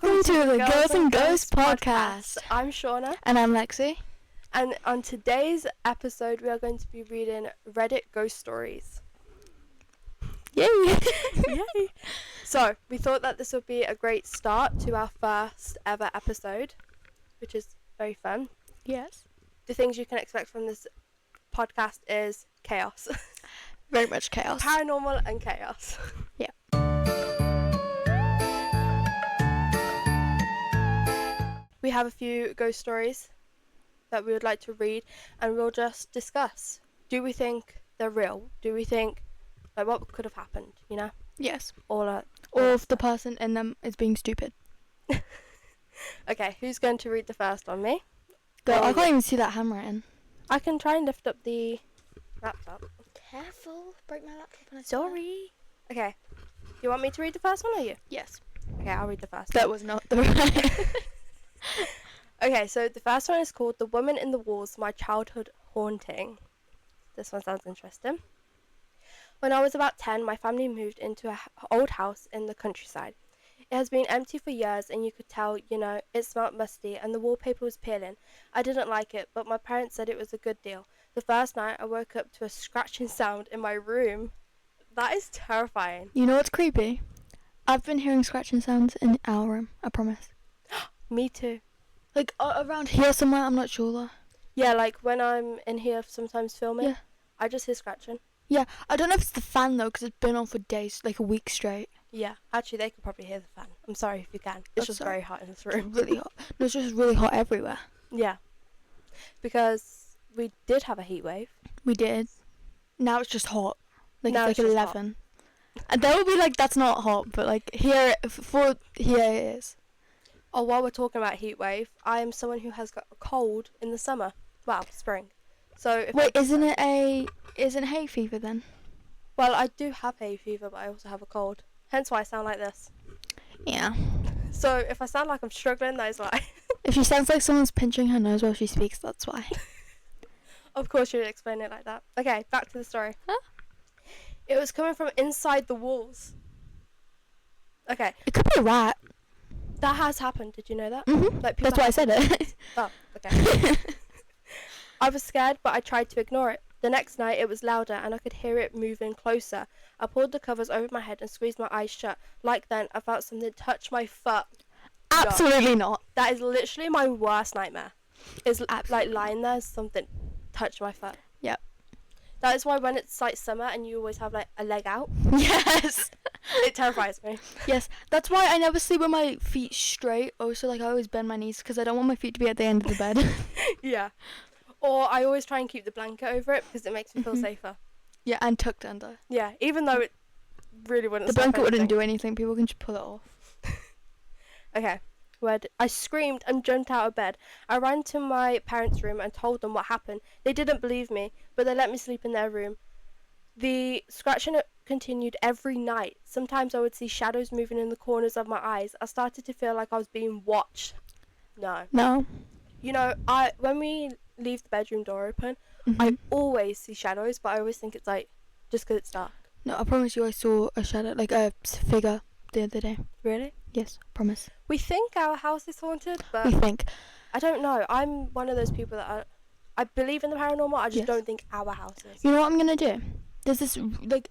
Welcome to the Girls and Ghosts podcast. I'm Shauna. And I'm Lexie. And on today's episode, we are going to be reading Reddit ghost stories. Yay! Yay! So, we thought that this would be a great start to our first ever episode, which is very fun. Yes. The things you can expect from this podcast is chaos. Very much chaos. Paranormal and chaos. Yeah. We have a few ghost stories that we would like to read, and we'll just discuss. Do we think they're real? Do we think, like, what could have happened, you know? Yes. Or if the person in them is being stupid. Okay, who's going to read the first one? Me? Girl, I can't even see that handwriting. I can try and lift up the laptop. Careful. Break my laptop. Sorry. Okay. You want me to read the first one or you? Yes. Okay, I'll read the first That one. was not the right. Okay, so the first one is called The Woman in the Walls, My Childhood Haunting. This one sounds interesting. When I was about 10, my family moved into an old house in the countryside. It has been empty for years, and you could tell, it smelled musty and the wallpaper was peeling. I didn't like it, but my parents said it was a good deal. The first night, I woke up to a scratching sound in my room. That is terrifying. You know what's creepy? I've been hearing scratching sounds in our room, I promise. Me too. Like, around here somewhere, I'm not sure though. Yeah, like when I'm in here sometimes filming, Yeah. I just hear scratching. Yeah, I don't know if it's the fan though, because it's been on for days, like a week straight. Yeah, actually they could probably hear the fan. I'm sorry if you can. It's just very hot in this room. It's really hot. No, it's just really hot everywhere. Yeah. Because we did have a heat wave. We did. Now it's just hot. Like, Now it's it's like just 11. And that would be like, that's not hot, but like here, here it is. Oh, while we're talking about heat wave, I am someone who has got a cold in the summer. Well, spring. So if Wait, isn't hay fever then? Well, I do have hay fever, but I also have a cold. Hence why I sound like this. Yeah. So if I sound like I'm struggling, that is why. If she sounds like someone's pinching her nose while she speaks, that's why. Of course you'd explain it like that. Okay, back to the story. Huh? It was coming from inside the walls. Okay. It could be a rat. That has happened. Did you know that? Mm-hmm. Like, people That's why I said it. Oh, okay. I was scared, but I tried to ignore it. The next night, it was louder, and I could hear it moving closer. I pulled the covers over my head and squeezed my eyes shut. Like then, I felt something touch my foot. Absolutely not. That is literally my worst nightmare. Is like lying there, something touch my foot. Yep. That is why when it's like summer and you always have like a leg out, Yes. it terrifies me. Yes. That's why I never sleep with my feet straight. Also, like, I always bend my knees because I don't want my feet to be at the end of the bed. Yeah. Or I always try and keep the blanket over it because it makes me feel safer. Yeah, and tucked under. Yeah, even though it really wouldn't. The blanket wouldn't do anything. People can just pull it off. Okay. I screamed and jumped out of bed. I ran to my parents' room and told them what happened. They didn't believe me, but they let me sleep in their room. The scratching continued every night. Sometimes I would see shadows moving in the corners of my eyes. I started to feel like I was being watched. No. When we leave the bedroom door open, I always see shadows, but I always think it's like just because it's dark. No, I promise you I saw a shadow, like a figure the other day. Really? Yes, promise. We think our house is haunted, but We think. I don't know. I'm one of those people that I believe in the paranormal. I just don't think our house is. You know what I'm gonna do? There's this like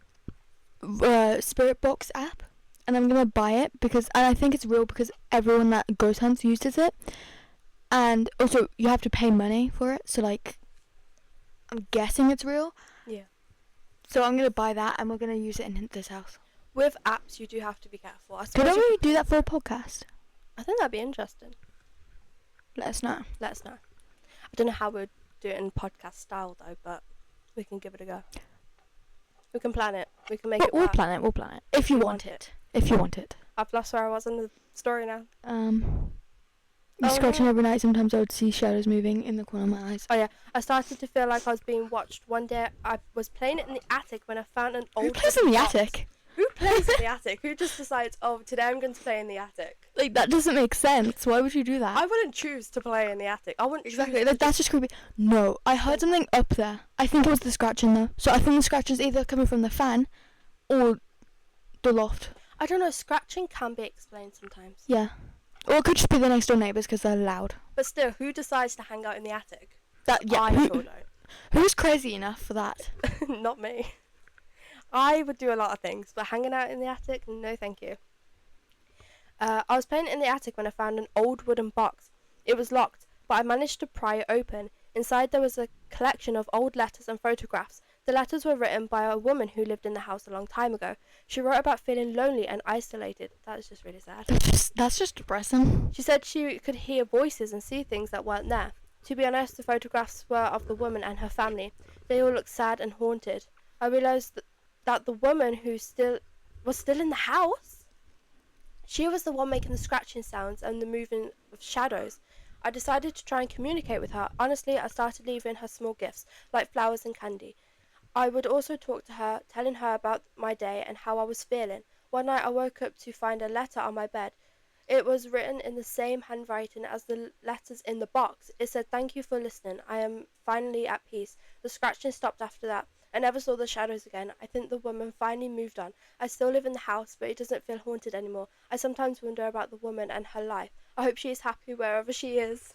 spirit box app, and I'm gonna buy it and I think it's real because everyone that ghost hunts uses it, and also you have to pay money for it. So like, I'm guessing it's real. Yeah. So I'm gonna buy that, and we're gonna use it in this house. With apps, you do have to be careful. Could we do that for a podcast? I think that'd be interesting. Let us know. Let us know. I don't know how we'd do it in podcast style though, but we can give it a go. We can plan it. We can make it work. We'll plan it. If you want it. If you want it. I've lost where I was in the story now. Scratching every night. Sometimes I would see shadows moving in the corner of my eyes. Oh yeah. I started to feel like I was being watched. One day I was playing it in the attic when I found an old. Who plays in the attic? Who plays in the attic? Who just decides, oh, today I'm going to play in the attic? Like, that doesn't make sense. Why would you do that? I wouldn't choose to play in the attic. I wouldn't Exactly. That's just creepy. No, I heard something up there. I think it was the scratching though. So I think the scratching's either coming from the fan or the loft. I don't know. Scratching can be explained sometimes. Yeah. Or it could just be the next door neighbours because they're loud. But still, who decides to hang out in the attic? Yeah. I sure don't. Who's crazy enough for that? Not me. I would do a lot of things, but hanging out in the attic, no thank you. I was playing in the attic when I found an old wooden box. It was locked, but I managed to pry it open. Inside there was a collection of old letters and photographs. The letters were written by a woman who lived in the house a long time ago. She wrote about feeling lonely and isolated. That is just really sad. That's just depressing. She said she could hear voices and see things that weren't there. To be honest, the photographs were of the woman and her family. They all looked sad and haunted. I realised that the woman who was still in the house. She was the one making the scratching sounds and the moving of shadows. I decided to try and communicate with her. Honestly, I started leaving her small gifts, like flowers and candy. I would also talk to her, telling her about my day and how I was feeling. One night I woke up to find a letter on my bed. It was written in the same handwriting as the letters in the box. It said, "Thank you for listening. I am finally at peace." The scratching stopped after that. I never saw the shadows again. I think the woman finally moved on. I still live in the house, but it doesn't feel haunted anymore. I sometimes wonder about the woman and her life. I hope she is happy wherever she is.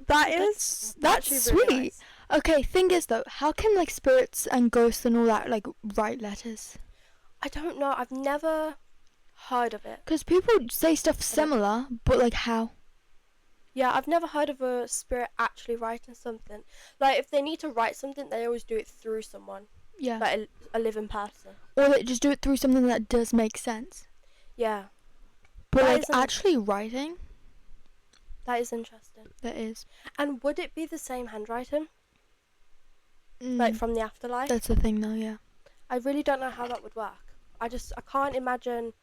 That's actually sweet. really nice. Okay, thing is though, how can like spirits and ghosts and all that like write letters? I don't know. I've never heard of it. Because people say stuff similar, but like how? Yeah, I've never heard of a spirit actually writing something. Like, if they need to write something, they always do it through someone. Yeah. Like a living person. Or they just do it through something that does make sense. Yeah. But That like isn't- actually writing, That is interesting. that is. And would it be the same handwriting? Mm, Like, from the afterlife? that's the thing though, yeah. I really don't know how that would work. I can't imagine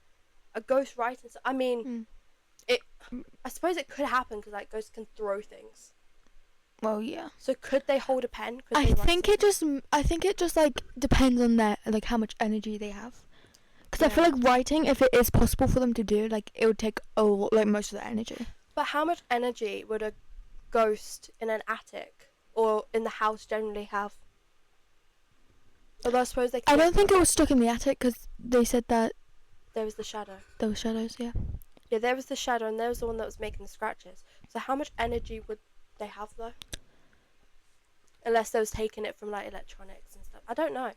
a ghost writing. I mean, I suppose it could happen because like ghosts can throw things. Well, yeah. So could they hold a pen? Could I they write think something? I think it just like depends on their like how much energy they have. Because I feel Yeah. like writing, if it is possible for them to do, like it would take like most of their energy. But how much energy would a ghost in an attic or in the house generally have? Although I suppose they. I don't think it was stuck in the attic because they said that There was the shadow. there were shadows. Yeah. Yeah, there was the shadow, and there was the one that was making the scratches. So how much energy would they have though? Unless they was taking it from like electronics and stuff. I don't know.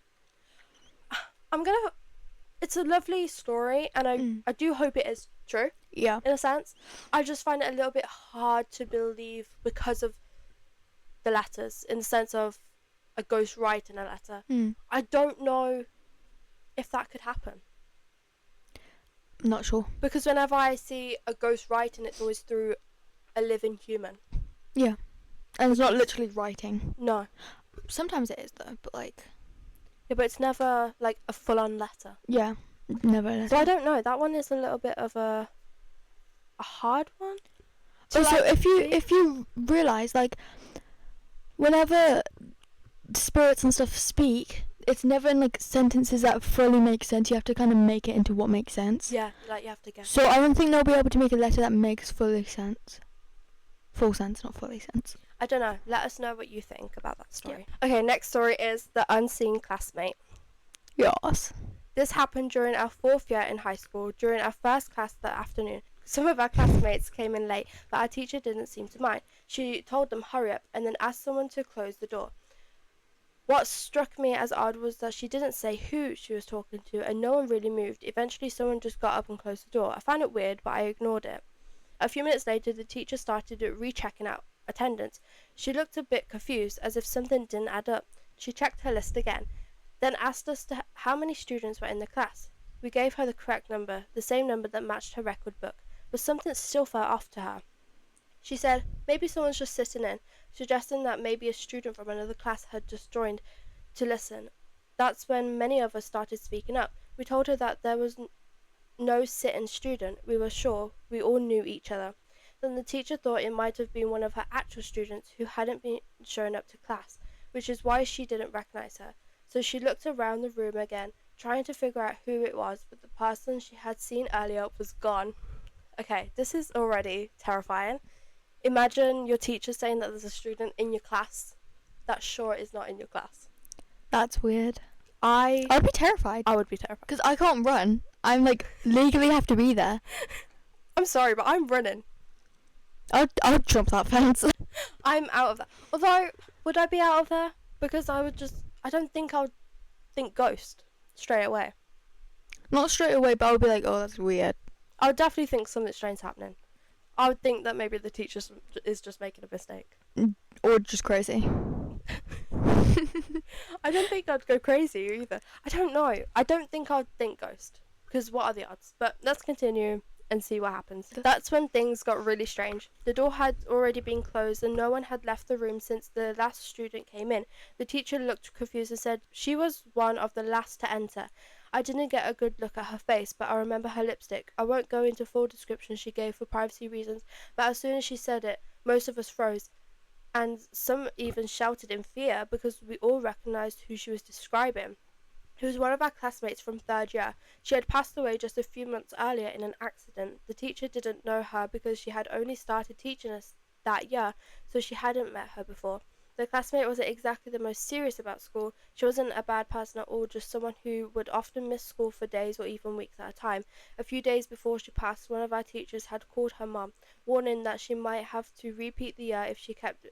It's a lovely story, and I do hope it is true Yeah. in a sense. I just find it a little bit hard to believe because of the letters, in the sense of a ghost writing a letter. I don't know if that could happen. I'm not sure. Because whenever I see a ghost writing, it's always through a living human. Yeah. And it's not literally writing. No. Sometimes it is though, but like. Yeah, but it's never like a full-on letter. Yeah. Never. So I don't know. That one is a little bit of a hard one. So like, if you realize like, whenever spirits and stuff speak, it's never in like sentences that fully make sense. You have to kind of make it into what makes sense. Yeah, like you have to guess. So I don't think they'll be able to make a letter that makes fully sense. Full sense, not fully sense. I don't know. Let us know what you think about that story. Okay, next story is The Unseen Classmate. Yes. This happened during our 4th year in high school, during our first class that afternoon. Some of our classmates came in late, but our teacher didn't seem to mind. She told them hurry up and then asked someone to close the door. What struck me as odd was that she didn't say who she was talking to, and no one really moved. Eventually someone just got up and closed the door. I found it weird, but I ignored it. A few minutes later, the teacher started rechecking out attendance. She looked a bit confused, as if something didn't add up. She checked her list again, then asked us how many students were in the class. We gave her the correct number, the same number that matched her record book, but something still felt off to her. She said, maybe someone's just sitting in, suggesting that maybe a student from another class had just joined to listen. That's when many of us started speaking up. We told her that there was no sitting student. We were sure we all knew each other. Then the teacher thought it might have been one of her actual students who hadn't been shown up to class, which is why she didn't recognize her. So she looked around the room again, trying to figure out who it was, but the person she had seen earlier was gone. Okay, this is already terrifying. Imagine your teacher saying that there's a student in your class that sure is not in your class. That's weird. I'd be terrified. I would be terrified. Because I can't run. I'm like legally have to be there. I'm sorry, but I'm running. I'll jump that fence. I'm out of that. Although, would I be out of there? Because I don't think I would think ghost straight away. Not straight away, but I'll be like, oh, that's weird. I would definitely think something strange happening. I would think that maybe the teacher is just making a mistake. Or just crazy. I don't think I'd go crazy either. I don't know. I don't think I'd think ghost. Because what are the odds? But let's continue and see what happens. That's when things got really strange. The door had already been closed and no one had left the room since the last student came in. The teacher looked confused and said she was one of the last to enter. I didn't get a good look at her face, but I remember her lipstick. I won't go into full description she gave for privacy reasons, but as soon as she said it, most of us froze, and some even shouted in fear because we all recognised who she was describing. She was one of our classmates from third year. She had passed away just a few months earlier in an accident. The teacher didn't know her because she had only started teaching us that year, so she hadn't met her before. The classmate wasn't exactly the most serious about school. She wasn't a bad person at all, just someone who would often miss school for days or even weeks at a time. A few days before she passed, one of our teachers had called her mum, warning that she might have to repeat the year if she kept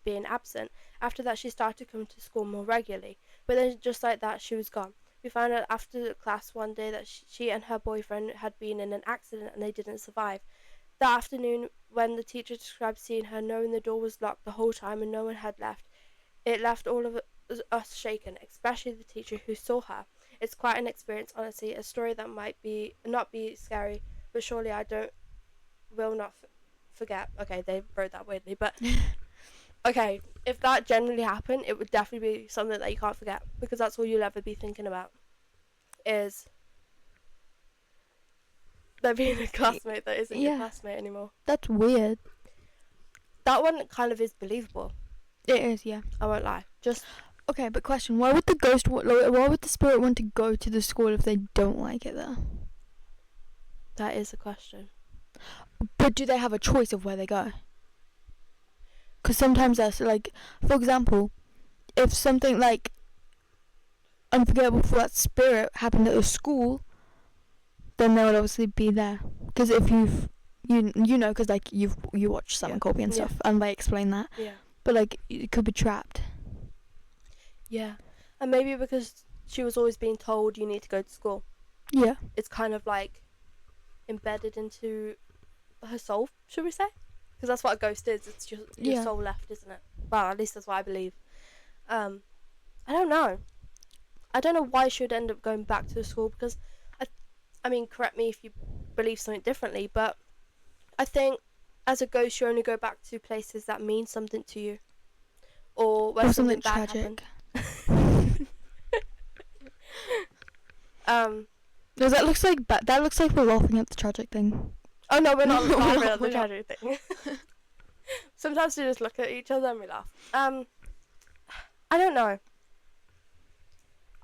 being absent. After that, she started coming to school more regularly. But then, just like that, she was gone. We found out after class one day that she and her boyfriend had been in an accident and they didn't survive. That afternoon, when the teacher described seeing her, knowing the door was locked the whole time and no one had left, it left all of us shaken, especially the teacher who saw her. It's quite an experience, honestly, a story that might be not be scary, but surely I will not forget. Okay, they wrote that weirdly, but okay, if that genuinely happened, it would definitely be something that you can't forget because that's all you'll ever be thinking about is there being a classmate that isn't your classmate anymore. That's weird. That one kind of is believable. It is, yeah. I won't lie. Just okay, but question: why would the ghost? Why would the spirit want to go to the school if they don't like it there? that is a question. But do they have a choice of where they go? Because sometimes that's like, for example, if something like unforgettable for that spirit happened at a school, then they would obviously be there. Because if you know, because like you watch Sam and Colby and stuff, and they explain that. Yeah. But like it could be trapped. Yeah, and maybe because she was always being told you need to go to school. Yeah. It's kind of like embedded into her soul, should we say? Because that's what a ghost is. It's just your soul left, isn't it? Well, at least that's what I believe. I don't know. I don't know why she would end up going back to the school because, I mean, correct me if you believe something differently, but I think as a ghost you only go back to places that mean something to you, or where something bad tragic. happened. No, that looks like we're laughing at the tragic thing. Oh no, we're not laughing at the tragic thing. Sometimes we just look at each other and we laugh. I don't know.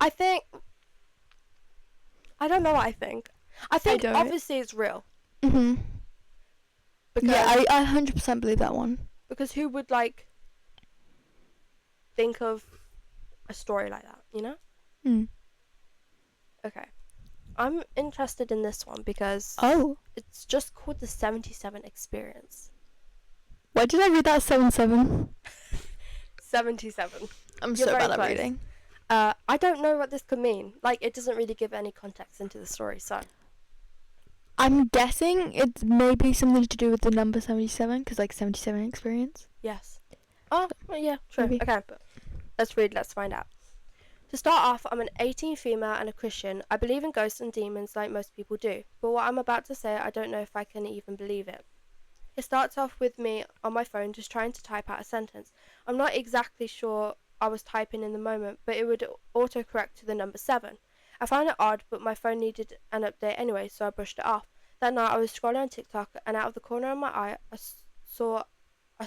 I don't know what I think. I think obviously it's real. Mhm. Because yeah, I 100% believe that one. Because who would like think of a story like that, you know? Hmm. Okay. I'm interested in this one because it's just called the 77 experience. Why did I read that 77? 77. I'm so bad at reading. I don't know what this could mean. Like, it doesn't really give any context into the story, so. I'm guessing it's maybe something to do with the number 77, because, like, 77 experience. Yes. Oh, well, yeah, true. Maybe. Okay, but let's find out. To start off, I'm an 18 female and a Christian. I believe in ghosts and demons like most people do, but what I'm about to say, I don't know if I can even believe it. It starts off with me on my phone just trying to type out a sentence. I'm not exactly sure I was typing in the moment, but it would autocorrect to the number 7. I found it odd, but my phone needed an update anyway, so I brushed it off. That night I was scrolling on TikTok, and out of the corner of my eye, I swore I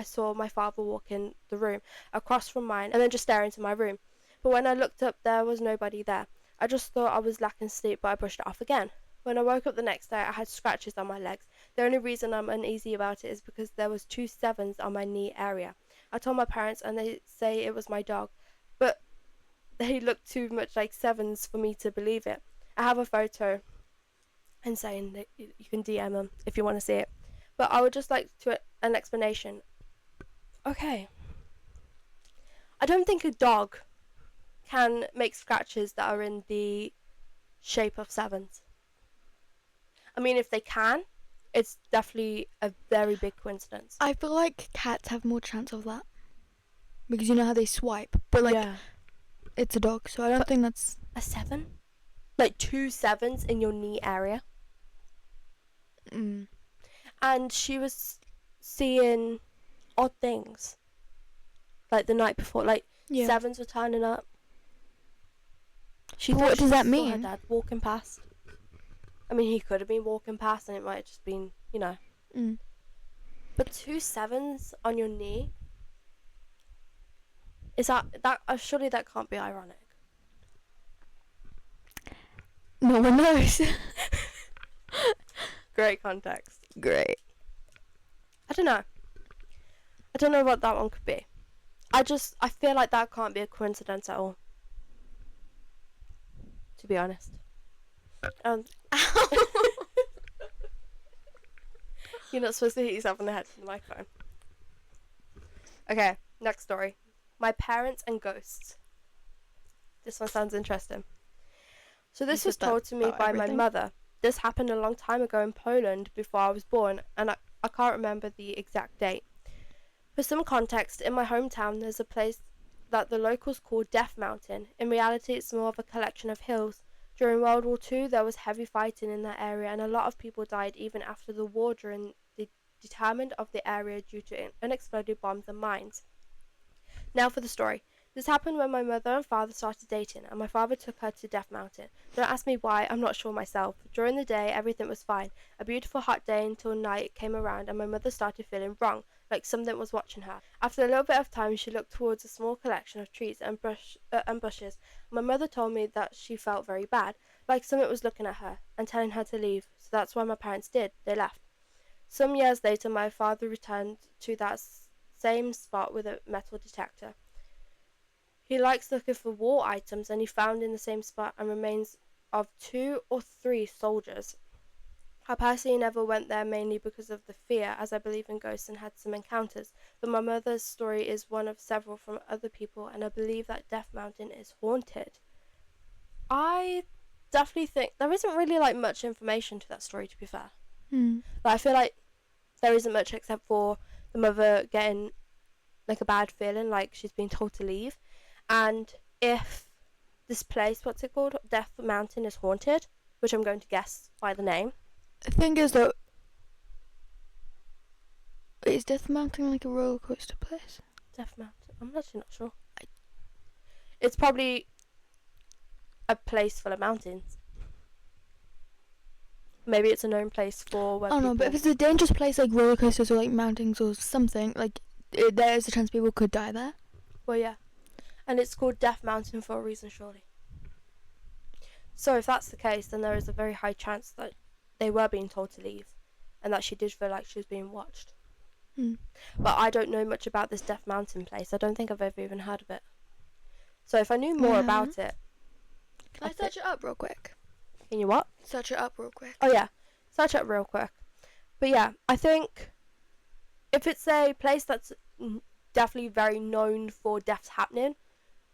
saw my father walk in the room across from mine and then just stare into my room. But when I looked up, there was nobody there. I just thought I was lacking sleep, but I brushed it off again. When I woke up the next day, I had scratches on my legs. The only reason I'm uneasy about it is because there was 2 sevens on my knee area. I told my parents and they say it was my dog, but they look too much like 7s for me to believe it. I have a photo and saying that you can DM them if you want to see it. But I would just like to an explanation. Okay. I don't think a dog can make scratches that are in the shape of sevens. I mean, if they can, it's definitely a very big coincidence. I feel like cats have more chance of that. Because you know how they swipe. But, like, yeah. it's a dog, so I don't think that's... A 7? Like 2 sevens in your knee area. Mm. And she was seeing odd things. Like the night before, like Yeah. sevens were turning up. She But thought what she does that saw her mean? dad walking past. I mean, he could have been walking past, and it might have just been, you know. Mm. But 2 sevens on your knee. Is that surely that can't be ironic. No one knows. Great context. Great. I don't know. I don't know what that one could be. I feel like that can't be a coincidence at all. To be honest. You're not supposed to hit yourself on the head from the microphone. Okay, next story. My parents and ghosts. This one sounds interesting. So this was told to me by my mother. This happened a long time ago in Poland before I was born, and I can't remember the exact date. For some context, in my hometown there's a place that the locals call Death Mountain. In reality, it's more of a collection of hills. During World War II, there was heavy fighting in that area, and a lot of people died even after the war during the determination of the area due to unexploded bombs and mines. Now for the story. This happened when my mother and father started dating, and my father took her to Death Mountain. Don't ask me why, I'm not sure myself. During the day, everything was fine. A beautiful hot day until night came around, and my mother started feeling wrong, like something was watching her. After a little bit of time, she looked towards a small collection of trees and bushes. My mother told me that she felt very bad, like something was looking at her and telling her to leave. So that's what my parents did. They left. Some years later, my father returned to that same spot with a metal detector. He likes looking for war items, and he found in the same spot and remains of 2 or 3 soldiers. I personally never went there, mainly because of the fear, as I believe in ghosts and had some encounters, but my mother's story is one of several from other people, and I believe that Death Mountain is haunted. I definitely think there isn't really like much information to that story, to be fair. But I feel like there isn't much except for the mother getting like a bad feeling, like she's been told to leave. And if this place, what's it called, Death Mountain, is haunted, which I'm going to guess by the name. The thing is though, is Death Mountain like a roller coaster place? Death Mountain, I'm actually not sure. It's probably a place full of mountains. Maybe it's a known place for where no, but if it's a dangerous place like roller coasters or like mountains or something, like there is a chance people could die there. Well, yeah. And it's called Death Mountain for a reason, surely. So if that's the case, then there is a very high chance that they were being told to leave, and that she did feel like she was being watched. But I don't know much about this Death Mountain place. I don't think I've ever even heard of it. So if I knew more about it... Can I search it up real quick? Can you what? Search it up real quick. Oh yeah, search it up real quick. But yeah, I think if it's a place that's definitely very known for deaths happening,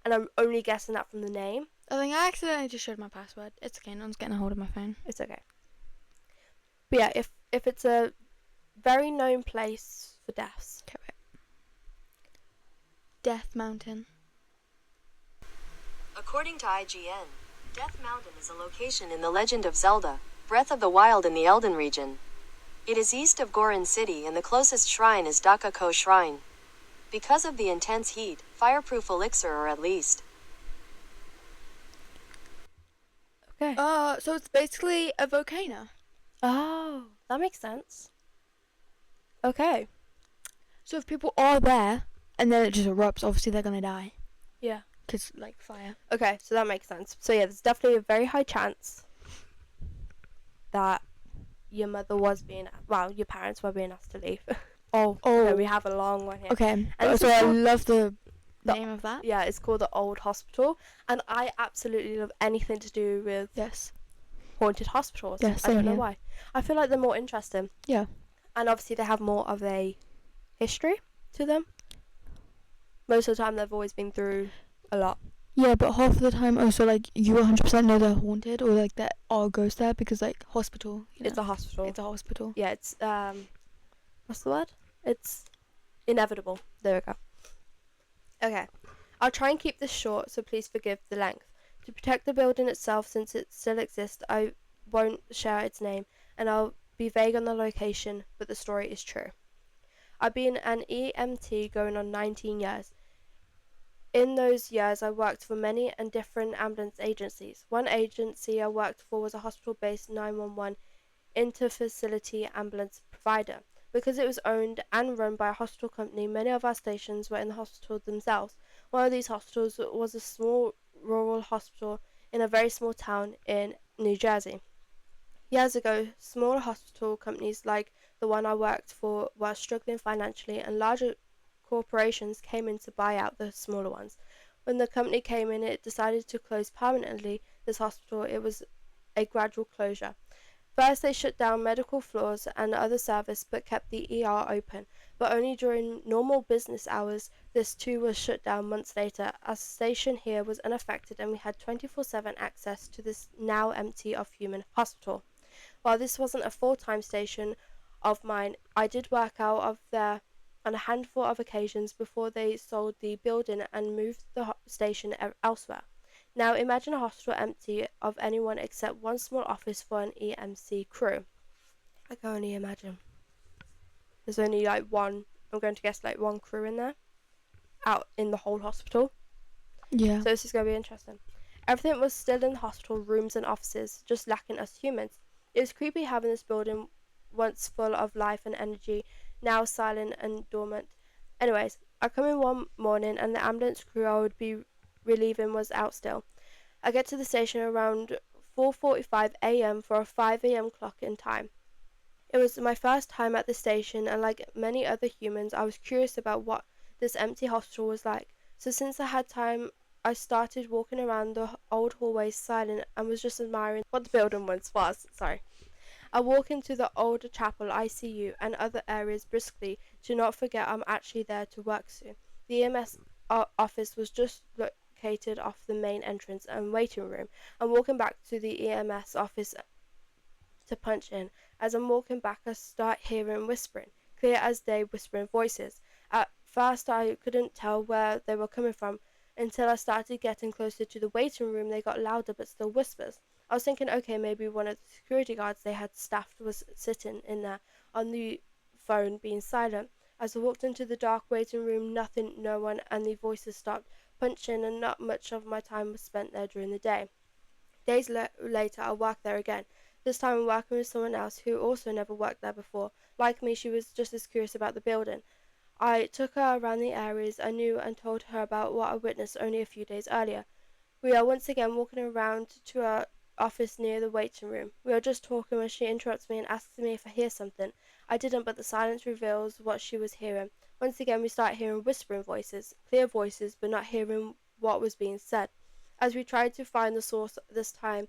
and I'm only guessing that from the name. I think I accidentally just showed my password. It's okay, no one's getting a hold of my phone. It's okay. But yeah, if it's a very known place for deaths. Okay, wait. Death Mountain. According to IGN, Death Mountain is a location in The Legend of Zelda, Breath of the Wild in the Elden region. It is east of Goron City, and the closest shrine is Dakako Shrine. Because of the intense heat, fireproof elixir or at least. Okay. So it's basically a volcano. Oh, that makes sense. Okay. So if people are there and then it just erupts, obviously they're gonna die. Yeah. Because, like, fire. Okay, so that makes sense. So yeah, there's definitely a very high chance that your mother was being... Well, your parents were being asked to leave. Oh. No, we have a long one here. Okay. And So I love the name of that. Yeah, it's called the Old Hospital. And I absolutely love anything to do with... Yes. haunted hospitals. Yeah, I same don't know here. why. I feel like they're more interesting. Yeah. And obviously they have more of a history to them. Most of the time they've always been through a lot. Yeah, but half of the time also, like, you 100% know they're haunted or, like, there are ghosts there because, like, hospital, you know. It's a hospital. It's a hospital. Yeah, it's what's the word? It's inevitable. There we go. Okay. I'll try and keep this short, so please forgive the length. To protect the building itself, since it still exists, I won't share its name, and I'll be vague on the location, but the story is true. I've been an EMT going on 19 years. In those years, I worked for many and different ambulance agencies. One agency I worked for was a hospital-based 911 inter-facility ambulance provider. Because it was owned and run by a hospital company, many of our stations were in the hospital themselves. One of these hospitals was a small rural hospital in a very small town in New Jersey. Years ago, small hospital companies like the one I worked for were struggling financially, and larger corporations came in to buy out the smaller ones. When the company came in, it decided to close permanently this hospital. It was a gradual closure. First, they shut down medical floors and other service but kept the ER open, but only during normal business hours. This too was shut down months later. Our station here was unaffected and we had 24/7 access to this now empty of human hospital. While this wasn't a full-time station of mine, I did work out of there on a handful of occasions before they sold the building and moved the station elsewhere. Now imagine a hospital empty of anyone except one small office for an EMC crew. I can only imagine. There's only like one, I'm going to guess like one crew in there, out in the whole hospital. Yeah. So this is going to be interesting. Everything was still in the hospital, rooms and offices, just lacking us humans. It was creepy having this building, once full of life and energy, now silent and dormant. Anyways, I come in one morning and the ambulance crew I would be relieving was out still. I get to the station around 4:45 a.m. for a 5 a.m. clock in time. It was my first time at the station, and like many other humans, I was curious about what this empty hospital was like. So since I had time, I started walking around the old hallways silent and was just admiring what the building once was. Sorry. I walk into the old chapel, ICU, and other areas briskly to not forget I'm actually there to work soon. The EMS office was just located off the main entrance and waiting room. I'm walking back to the EMS office to punch in. As I'm walking back, I start hearing whispering, clear as day whispering voices. At first, I couldn't tell where they were coming from until I started getting closer to the waiting room. They got louder, but still whispers. I was thinking, okay, maybe one of the security guards they had staffed was sitting in there on the phone being silent. As I walked into the dark waiting room, nothing, no one, and the voices stopped punching, and not much of my time was spent there during the day. Days later, I worked there again. This time, I'm working with someone else who also never worked there before. Like me, she was just as curious about the building. I took her around the areas I knew and told her about what I witnessed only a few days earlier. We are once again walking around to our office near the waiting room. We are just talking when she interrupts me and asks me if I hear something. I didn't, but the silence reveals what she was hearing. Once again, we start hearing whispering voices, clear voices, but not hearing what was being said. As we tried to find the source this time,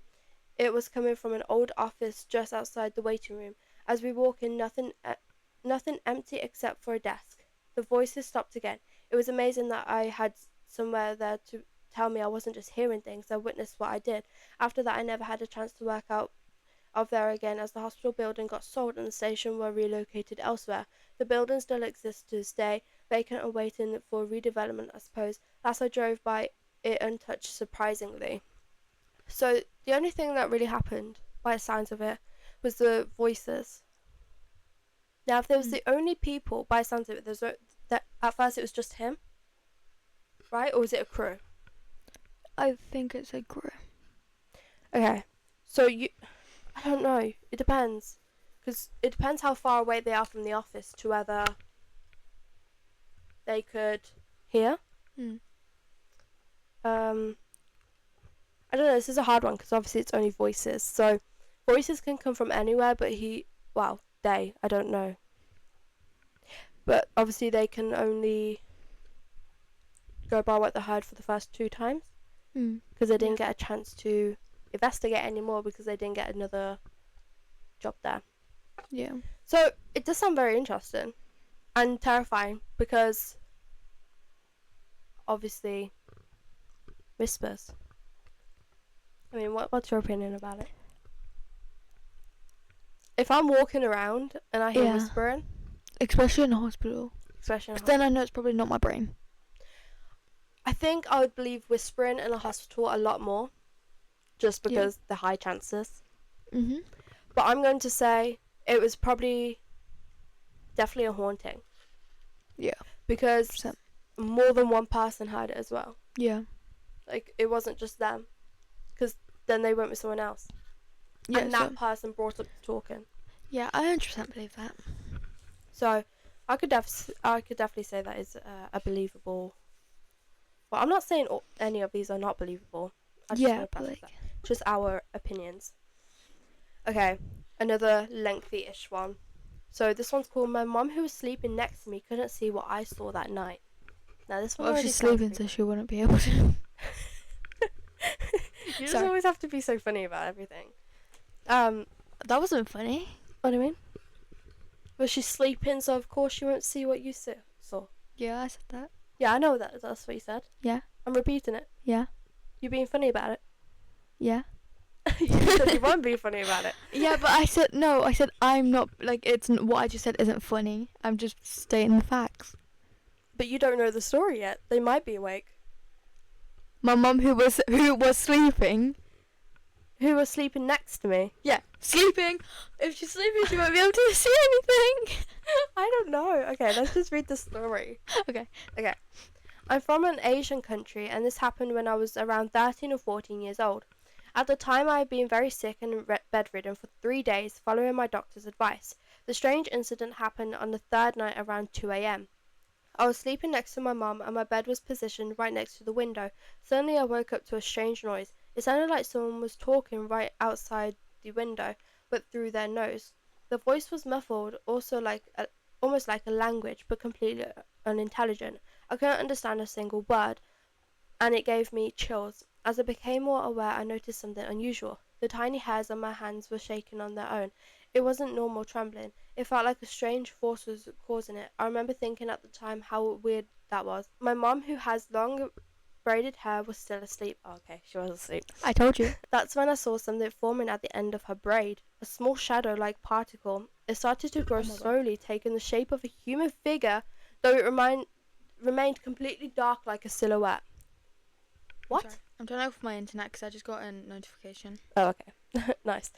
it was coming from an old office just outside the waiting room. As we walk in, nothing empty except for a desk. The voices stopped again. It was amazing that I had somewhere there to tell me I wasn't just hearing things. I witnessed what I did. After that, I never had a chance to work out of there again, as the hospital building got sold and the station were relocated elsewhere. The building still exists to this day, vacant and waiting for redevelopment, I suppose. Last I drove by it untouched, surprisingly. So the only thing that really happened, by the sounds of it, was the voices. Now, if there was the only people, by the sounds of it, that at first it was just him, right? Or was it a crew? I think it's a crew. Okay, so I don't know. It depends, because it depends how far away they are from the office to whether they could hear. Mm. I don't know. This is a hard one because obviously it's only voices. So voices can come from anywhere, but they, I don't know. But obviously they can only go by what they heard for the first 2 times because they didn't get a chance to investigate anymore because they didn't get another job there. Yeah. So it does sound very interesting and terrifying because obviously whispers. I mean, what's your opinion about it? If I'm walking around and I hear Yeah. whispering, Especially in a hospital. especially in a 'Cause then I know it's probably not my brain. I think I would believe whispering in a hospital a lot more, just because the high chances. Mhm. But I'm going to say it was probably definitely a haunting Yeah. because 100%. more than one person heard it as well. Yeah. Like it wasn't just them, because then they went with someone else, Yeah. and that person brought up the talking. Yeah, I 100% believe that. So I could definitely say that is a believable. Well, I'm not saying any of these are not believable. I just Yeah, want to but preface that. Just our opinions. Okay, another lengthy-ish one. So this one's called "My Mom, who was sleeping next to me, couldn't see what I saw that night." Now this one well, if already she's sounds sleeping, so creepy. she wouldn't be able to. You just Sorry. always have to be so funny about everything. That wasn't funny. What do you mean? Well, she's sleeping, so of course she won't see what you saw. Yeah, I said that. Yeah, I know that. That's what you said. Yeah. I'm repeating it. Yeah. You being funny about it. Yeah. You said you weren't being funny about it. Yeah, but I said no. I said I'm not like what I just said isn't funny. I'm just stating the facts. But you don't know the story yet. They might be awake. My mum, who was sleeping. Who was sleeping next to me? Yeah, sleeping. If she's sleeping, she won't be able to see anything. I don't know. Okay, let's just read the story. Okay. Okay. I'm from an Asian country, and this happened when I was around 13 or 14 years old. At the time, I had been very sick and bedridden for 3 days, following my doctor's advice. The strange incident happened on the third night around 2 a.m. I was sleeping next to my mum, and my bed was positioned right next to the window. Suddenly, I woke up to a strange noise. It sounded like someone was talking right outside the window, but through their nose. The voice was muffled, almost like a language, but completely unintelligent. I couldn't understand a single word, and it gave me chills. As I became more aware, I noticed something unusual. The tiny hairs on my hands were shaking on their own. It wasn't normal trembling. It felt like a strange force was causing it. I remember thinking at the time how weird that was. My mom, who has long braided hair, was still asleep. Oh, okay, she was asleep. I told you. That's when I saw something forming at the end of her braid. A small shadow-like particle. It started to grow slowly, taking the shape of a human figure, though it remained completely dark like a silhouette. What? I'm turning off my internet because I just got a notification. Oh, okay. Nice.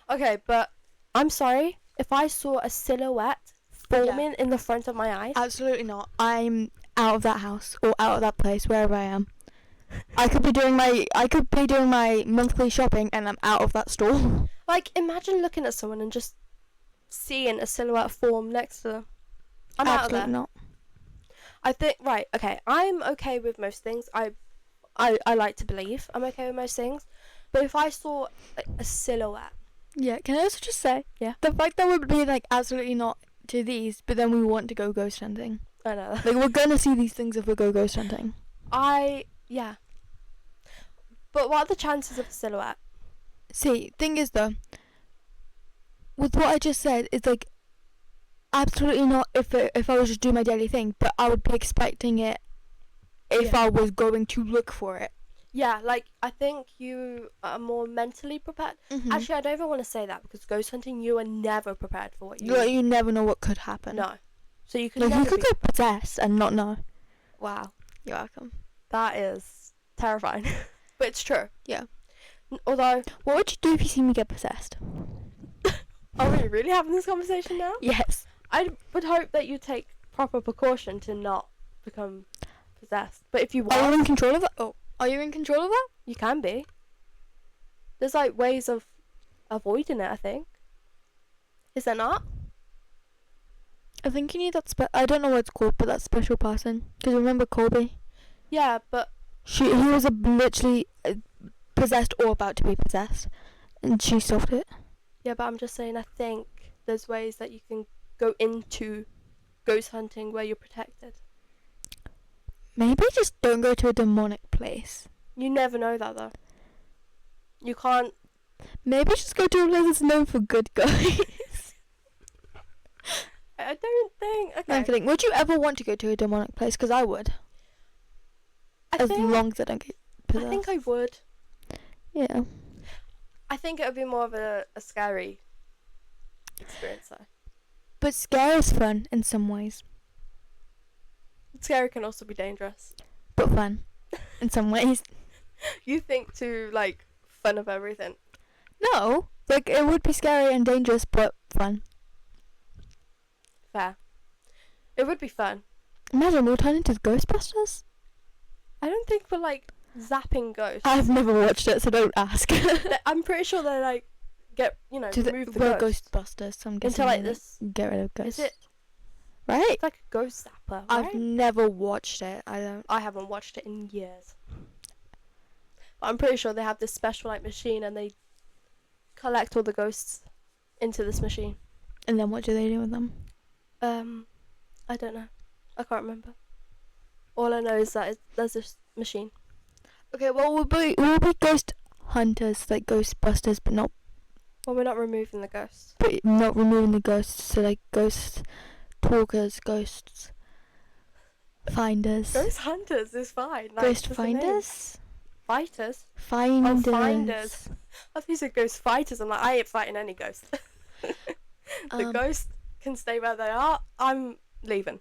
Okay, but I'm sorry if I saw a silhouette forming in the front of my eyes. Absolutely not. I'm out of that house or out of that place, wherever I am. I could be doing my monthly shopping and I'm out of that store. Like, imagine looking at someone and just seeing a silhouette form next to them. I'm out of Absolutely there. not. I think, right, okay, I'm okay with most things. I like to believe I'm okay with most things. But if I saw like, a silhouette. Yeah, can I also just say, Yeah. the fact that we're being like absolutely not to these, but then we want to go ghost hunting. I know. Like we're gonna see these things if we go ghost hunting. Yeah. But what are the chances of a silhouette? See, thing is though, with what I just said, it's like absolutely not if I was just doing my daily thing, but I would be expecting it if I was going to look for it. Yeah, like, I think you are more mentally prepared. Mm-hmm. Actually, I don't even want to say that, because ghost hunting, you are never prepared for what You never know what could happen. No. So you could Like, never you could be... go possessed and not know. Wow. You're welcome. That is terrifying. But it's true. Yeah. Although... What would you do if you see me get possessed? Are we really having this conversation now? Yes. I would hope that you take proper precaution to not become possessed. But if you Are you want, in control of that? Oh, are you in control of that? you can be. There's like ways of avoiding it, I think. Is there not? I think you need that I don't know what it's called, but that special person. Because remember Colby? Yeah, but He was literally possessed or about to be possessed, and she solved it. yeah, but I'm just saying, I think there's ways that you can go into ghost hunting where you're protected. Maybe just don't go to a demonic place. You never know that though. You can't. Maybe just go to a place that's known for good guys. I don't think. Okay. No, I'm kidding. Would you ever want to go to a demonic place? Because I would. I As think, long as I don't get I possessed. think I would. Yeah. I think it would be more of a scary experience though. But scare is fun in some ways. Scary can also be dangerous. But fun in some ways. You think too like fun of everything. No. Like, it would be scary and dangerous, but fun. Fair. It would be fun. Imagine we'll turn into Ghostbusters. I don't think we're like zapping ghosts. I've never watched it, so don't ask. I'm pretty sure they like get remove the we're ghost Ghostbusters, so I'm guessing into like they this. get rid of ghosts. Is it? Right? It's like a ghost zapper. I've Right? never watched it. I haven't watched it in years. But I'm pretty sure they have this special like machine and they collect all the ghosts into this machine. And then what do they do with them? I don't know. I can't remember. All I know is that there's this machine. Okay, well we'll be ghost hunters, like Ghostbusters, but not Well, we're not removing the ghosts. removing the ghosts. So like ghost talkers, ghosts finders, Ghost hunters is fine. Like, ghost just the name. finders, Fighters? finders. Oh, finders. I thought you said ghost fighters. I'm like, I ain't fighting any ghost. The ghost can stay where they are. I'm leaving.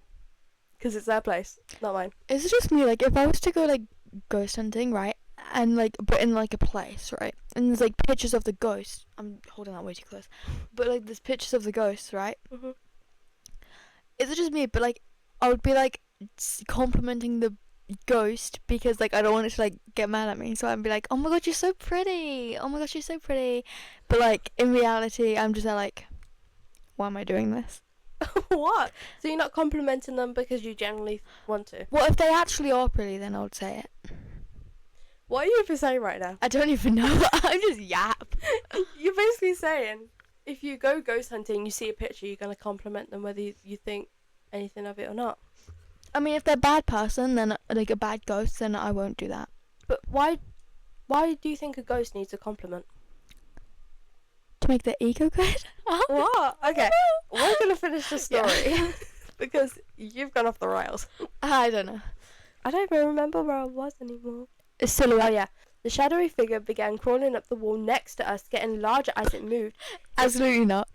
Because it's their place, not mine. Is it just me? Like, if I was to go like ghost hunting, right, and like, but in like a place, right, and there's like pictures of the ghost. I'm holding that way too close, but like there's pictures of the ghosts, right? Mm-hmm. Is it just me? But like, I would be like complimenting the ghost because like I don't want it to like get mad at me. So I'd be like, oh my god, you're so pretty. Oh my gosh, you're so pretty. But like in reality, I'm just like, why am I doing this? What? So you're not complimenting them because you generally want to? Well, if they actually are pretty, then I would say it. What are you even saying right now? I don't even know. I'm just yap. You're basically saying if you go ghost hunting, you see a picture, you're going to compliment them whether you think anything of it or not. I mean, if they're a bad person, then like a bad ghost, then I won't do that. But why do you think a ghost needs a compliment? To make their ego good? What? Okay, we're going to finish the story because you've gone off the rails. I don't know. I don't even remember where I was anymore. A silhouette. Oh yeah. The shadowy figure began crawling up the wall next to us, getting larger as it moved. Absolutely not.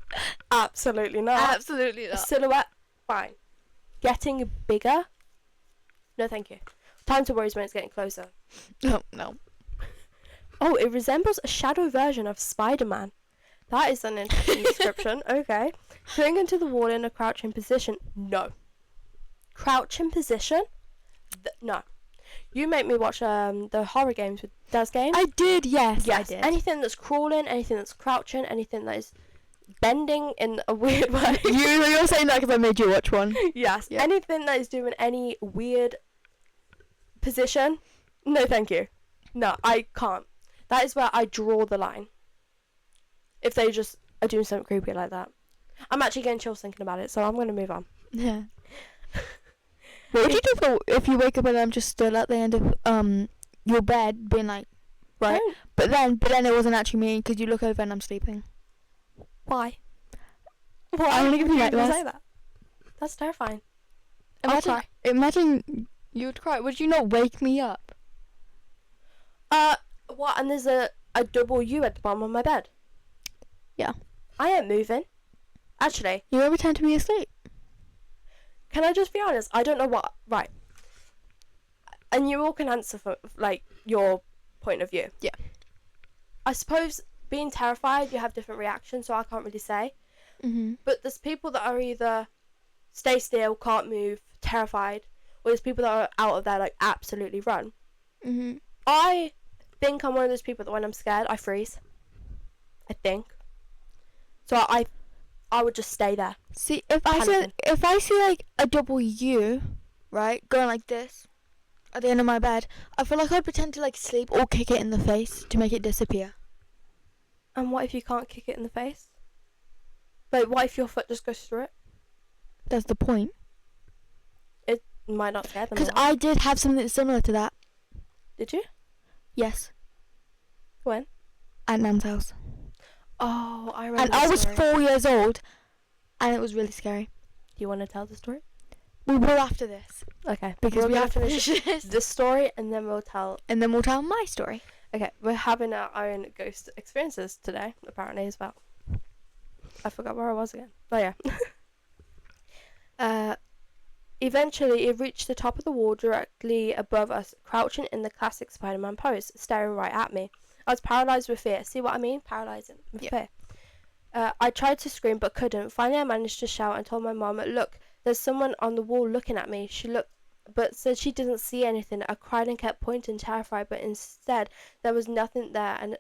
Absolutely not. Absolutely A silhouette, fine. Getting bigger? No, thank you. Time to worry when it's getting closer. No, no. Oh, it resembles a shadow version of Spider-Man. That is an interesting description. Okay. Clinging to the wall in a crouching position. No. Crouching position? No. You make me watch the horror games with Des Games. I did, yes. I Yes. did. Anything that's crawling, anything that's crouching, anything that is bending in a weird way. You're saying that because I made you watch one. Yes. Yeah. Anything that is doing any weird position. No, thank you. No, I can't. That is where I draw the line. If they just are doing something creepy like that. I'm actually getting chills thinking about it, so I'm going to move on. Yeah. What would you do if you wake up and I'm just still at the end of your bed, being like, right? Don't- But then it wasn't actually me because you look over and I'm sleeping. Why? I'm gonna give you would nightmares. say that? That's terrifying. I'll cry. Imagine you would cry. Would you not wake me up? What? And there's a double U at the bottom of my bed. Yeah. I ain't moving. Actually, You will pretend to be asleep. can I just be honest? I don't know what. Right. And you all can answer for like your point of view. Yeah. I suppose being terrified, you have different reactions, so I can't really say. Mhm. But there's people that are either stay still, can't move, terrified, or there's people that are out of there like absolutely run. Mhm. I think I'm one of those people that when I'm scared, I freeze. I think. So I would just stay there. See, Panicking. if I see like a double U, right, going like this at the end of my bed, I feel like I'd pretend to like sleep or kick it in the face to make it disappear. And what if you can't kick it in the face? Like, what if your foot just goes through it? That's the point. It might not scare them. Because a lot. I did have something similar to that. Did you? Yes. When? at Nan's house. Oh, I remember And the I was story. 4 years old, and it was really scary. Do you want to tell the story? We will after this, Okay. because we're we gonna have to finish finish this. this story and then we'll tell. And then we'll tell my story. Okay, we're having our own ghost experiences today, apparently, as well. I forgot where I was again. Oh, yeah. Eventually, it reached the top of the wall directly above us, crouching in the classic Spider-Man pose, staring right at me. I was paralyzed with fear. See what I mean? Paralyzing with fear. I tried to scream but couldn't. Finally, I managed to shout and told my mum, "Look, there's someone on the wall looking at me." She looked, but said she didn't see anything. I cried and kept pointing, terrified, but instead there was nothing there, and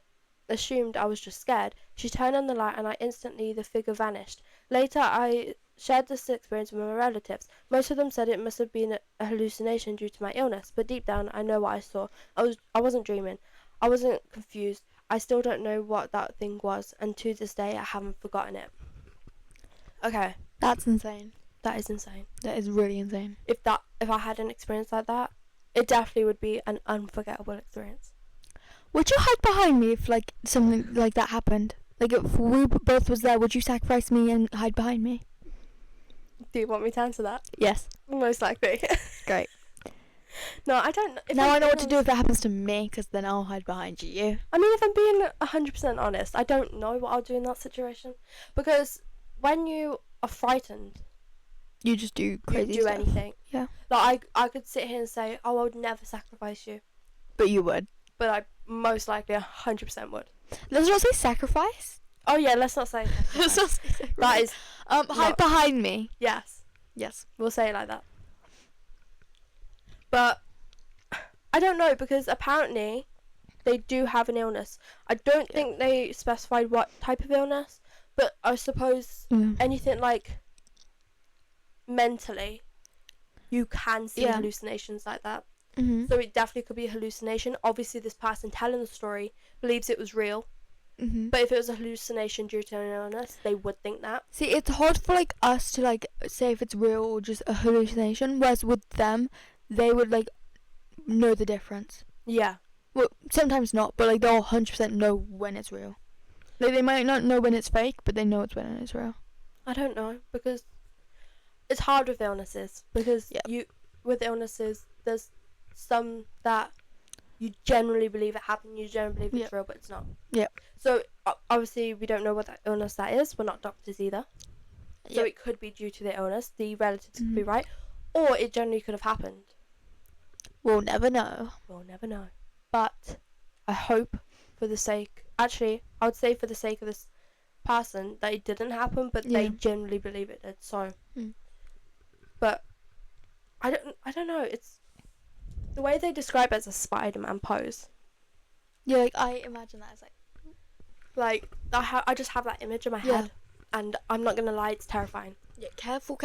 assumed I was just scared. She turned on the light, and the figure vanished. Later, I shared this experience with my relatives. Most of them said it must have been a hallucination due to my illness, but deep down, I know what I saw. I wasn't dreaming. I wasn't confused. I still don't know what that thing was, and to this day, I haven't forgotten it. Okay, That's insane. that is insane. That is really insane. If I had an experience like that, it definitely would be an unforgettable experience. Would you hide behind me if like something like that happened? Like if we both was there, would you sacrifice me and hide behind me? Do you want me to answer that? Yes. Most likely. Great. No, I don't. Now I know what to do if that happens to me, because then I'll hide behind you. I mean, if I'm being 100% honest, I don't know what I'll do in that situation. Because when you are frightened, You just do crazy you do stuff. anything. Yeah. Like, I could sit here and say, oh, I would never sacrifice you. But you would. But I most likely 100% would. Let's not say sacrifice. Oh, yeah, let's not say Let's sacrifice. not say sacrifice. That is, hide not- behind me. yes, Yes. we'll say it like that. But I don't know, because apparently they do have an illness. I don't think they specified what type of illness, but I suppose anything like mentally, you can see Yeah. hallucinations like that. Mm-hmm. So it definitely could be a hallucination. Obviously, this person telling the story believes it was real, Mm-hmm. but if it was a hallucination due to an illness, they would think that. See, it's hard for like us to like say if it's real or just a hallucination. Whereas with them, they would like know the difference. Yeah. Well, sometimes not, but like they'll 100% know when it's real. Like they might not know when it's fake, but they know it's when it's real. I don't know, because it's hard with illnesses, because with illnesses there's some that you generally believe it happened, you generally believe it's real, but it's not. Yep. So obviously we don't know what that illness that is. We're not doctors either. So Yep. it could be due to the illness. The relatives could be right, or it generally could have happened. We'll never know. We'll never know. But I hope, for the sake, actually, I would say for the sake of this person, that it didn't happen, but they Yeah. generally believe it did. So, but I don't know. It's the way they describe it as a Spider-Man pose. Yeah, like I imagine that as Like I just have that image in my head, and I'm not gonna lie, it's terrifying. yeah. Careful.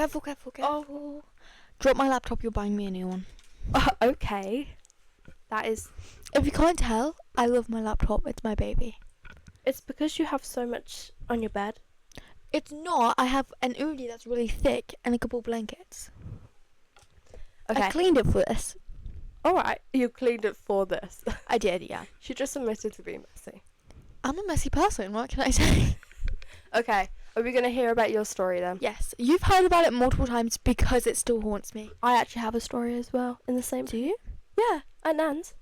Oh. Drop my laptop. You're buying me a new one. Okay, that is. If you can't tell, I love my laptop. It's my baby. It's because you have so much on your bed. It's not. I have an Udi that's really thick and a couple blankets. Okay. I cleaned it for this. All right, you cleaned it for this. I did, yeah. She just admitted to being messy. I'm a messy person. What can I say? Okay, are we gonna hear about your story then? Yes, you've heard about it multiple times because it still haunts me. I actually have a story as well in the same. Do you? Yeah, at Nan's.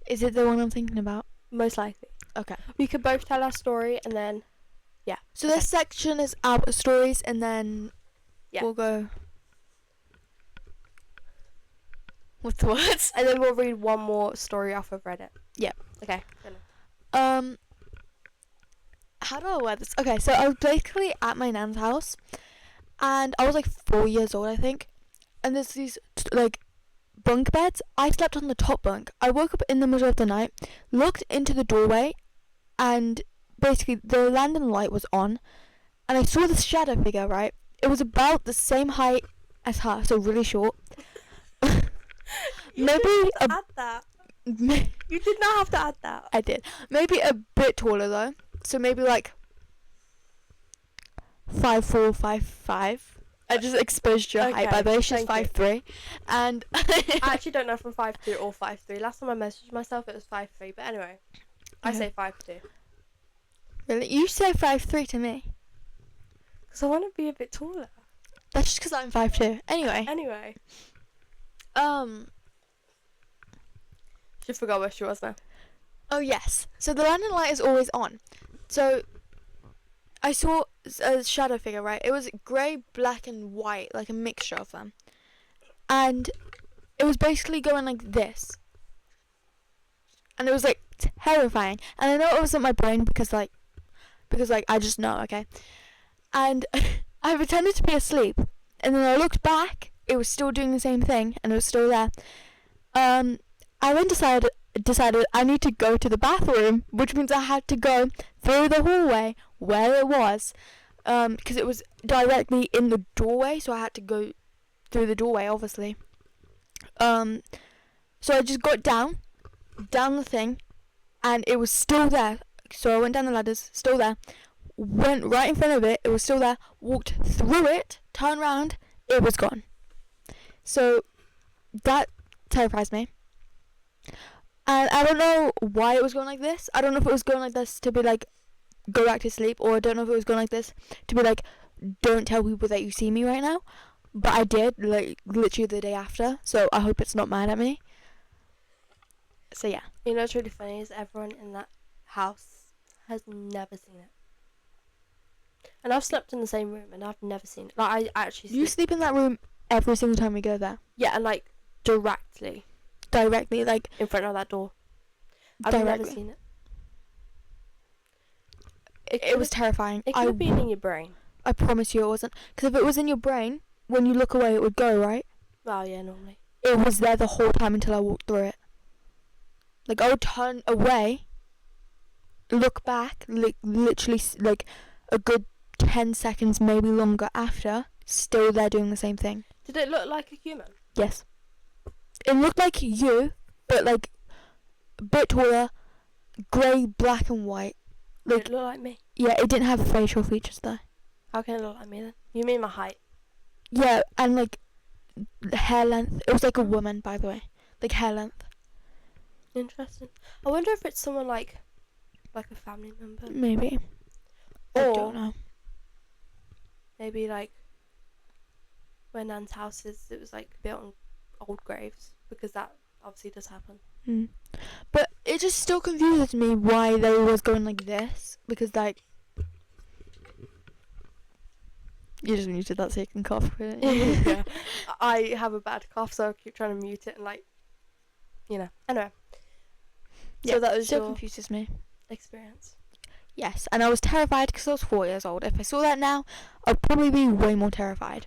Is it the one I'm thinking about? Most likely. Okay. We could both tell our story and then. So this section is our stories, and then we'll go. What's the words? And then we'll read one more story off of Reddit. Yeah. Okay. How do I wear this? Okay, so I was basically at my nan's house, and I was like 4 years old, I think. And there's these like bunk beds. I slept on the top bunk. I woke up in the middle of the night, looked into the doorway, and basically the landing light was on, and I saw this shadow figure. Right, it was about the same height as her, so really short. Maybe add that. You did not have to add that. I did. Maybe a bit taller though. So maybe like 5'4", 5'5". I just exposed your height, by the way. She's 5'3", and I actually don't know if I'm 5'2" or 5'3". Last time I measured myself, it was 5'3". But anyway, I Okay. say 5'2". Really? You say 5'3" to me. Because I want to be a bit taller. That's just because I'm 5'2". Anyway. Anyway. Um. She forgot where she was now. Oh yes. So the lantern light is always on. So I saw a shadow figure, right? It was grey, black, and white, like a mixture of them. And it was basically going like this. And it was like terrifying. And I know it wasn't my brain because I just know, okay? And I pretended to be asleep. And then I looked back, it was still doing the same thing, and it was still there. I then decided I need to go to the bathroom, which means I had to go through the hallway where it was, because it was directly in the doorway, so I had to go through the doorway, obviously. So I just got down the thing, and it was still there. So I went down the ladders, still there. Went right in front of it, it was still there. Walked through it, turned around, it was gone. So that terrifies me. And I don't know why it was going like this. I don't know if it was going like this to be like, go back to sleep, or I don't know if it was going like this to be like, don't tell people that you see me right now. But I did, like, literally the day after, so I hope it's not mad at me. So yeah. You know what's really funny is everyone in that house has never seen it. And I've slept in the same room and I've never seen it. Like, I actually You sleep in that room every single time we go there. Yeah, and like, directly Like, in front of that door. I've never directly. seen it. It was terrifying. It could have been in your brain. I promise you it wasn't. Because if it was in your brain, when you look away, it would go, right? Oh, yeah, normally. It was there the whole time until I walked through it. Like, I would turn away, look back, like, literally, like, a good 10 seconds, maybe longer after, still there doing the same thing. Did it look like a human? Yes. It looked like you, but, like, a bit taller, grey, black, and white. Did it look like me? Yeah, it didn't have facial features, though. How can it look like me then? You mean my height? Yeah, and, like, the hair length. It was like a woman, by the way. Like, hair length. Interesting. I wonder if it's someone like a family member. Maybe. I Or don't know. maybe like where Nan's house is, it was like built on old graves, because that obviously does happen. But it just still confuses me why they was going like this, because like you just muted that so you can cough. Yeah. I have a bad cough, so I keep trying to mute it and like, Anyway. Yeah, So that was still your confuses me. experience. Yes, and I was terrified because I was 4 years old. If I saw that now, I'd probably be way more terrified.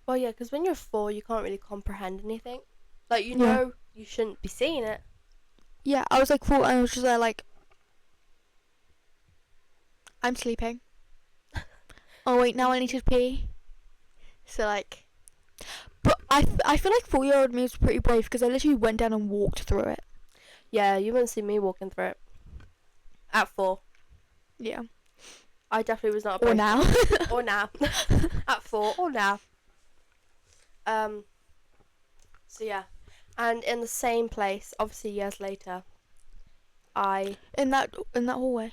Well, yeah, because when you're 4, you can't really comprehend anything. Like, you Yeah. know you shouldn't be seeing it. Yeah, I was like 4 and I was just there like, I'm sleeping. Oh wait, now I need to pee. So like, but I feel like 4-year-old me was pretty brave because I literally went down and walked through it. Yeah, you wouldn't see me walking through it. At 4. Yeah. I definitely was not a Or brave now. person. Or now. At 4 or now. So yeah. And in the same place, obviously years later, in that hallway.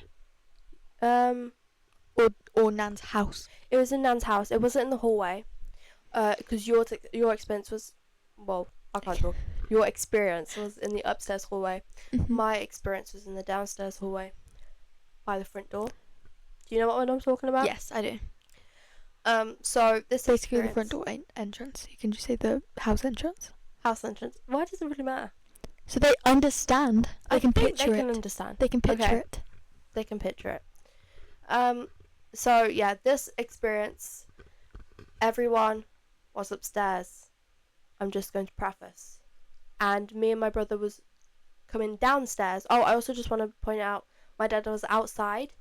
Or Nan's house. It was in Nan's house. It wasn't in the hallway. Because your experience was, well, I can't talk. Your experience was in the upstairs hallway. Mhm. My experience was in the downstairs hallway, by the front door. Do you know what I'm talking about? Yes, I do. So this Basically the experience, front door entrance. You can just say the house entrance. house entrance. Why does it really matter? So they understand. They can think picture they can it. understand. They can picture Okay. it. They can picture it. So yeah, this experience, everyone was upstairs. I'm just going to preface. And me and my brother was coming downstairs. Oh, I also just want to point out, my dad was outside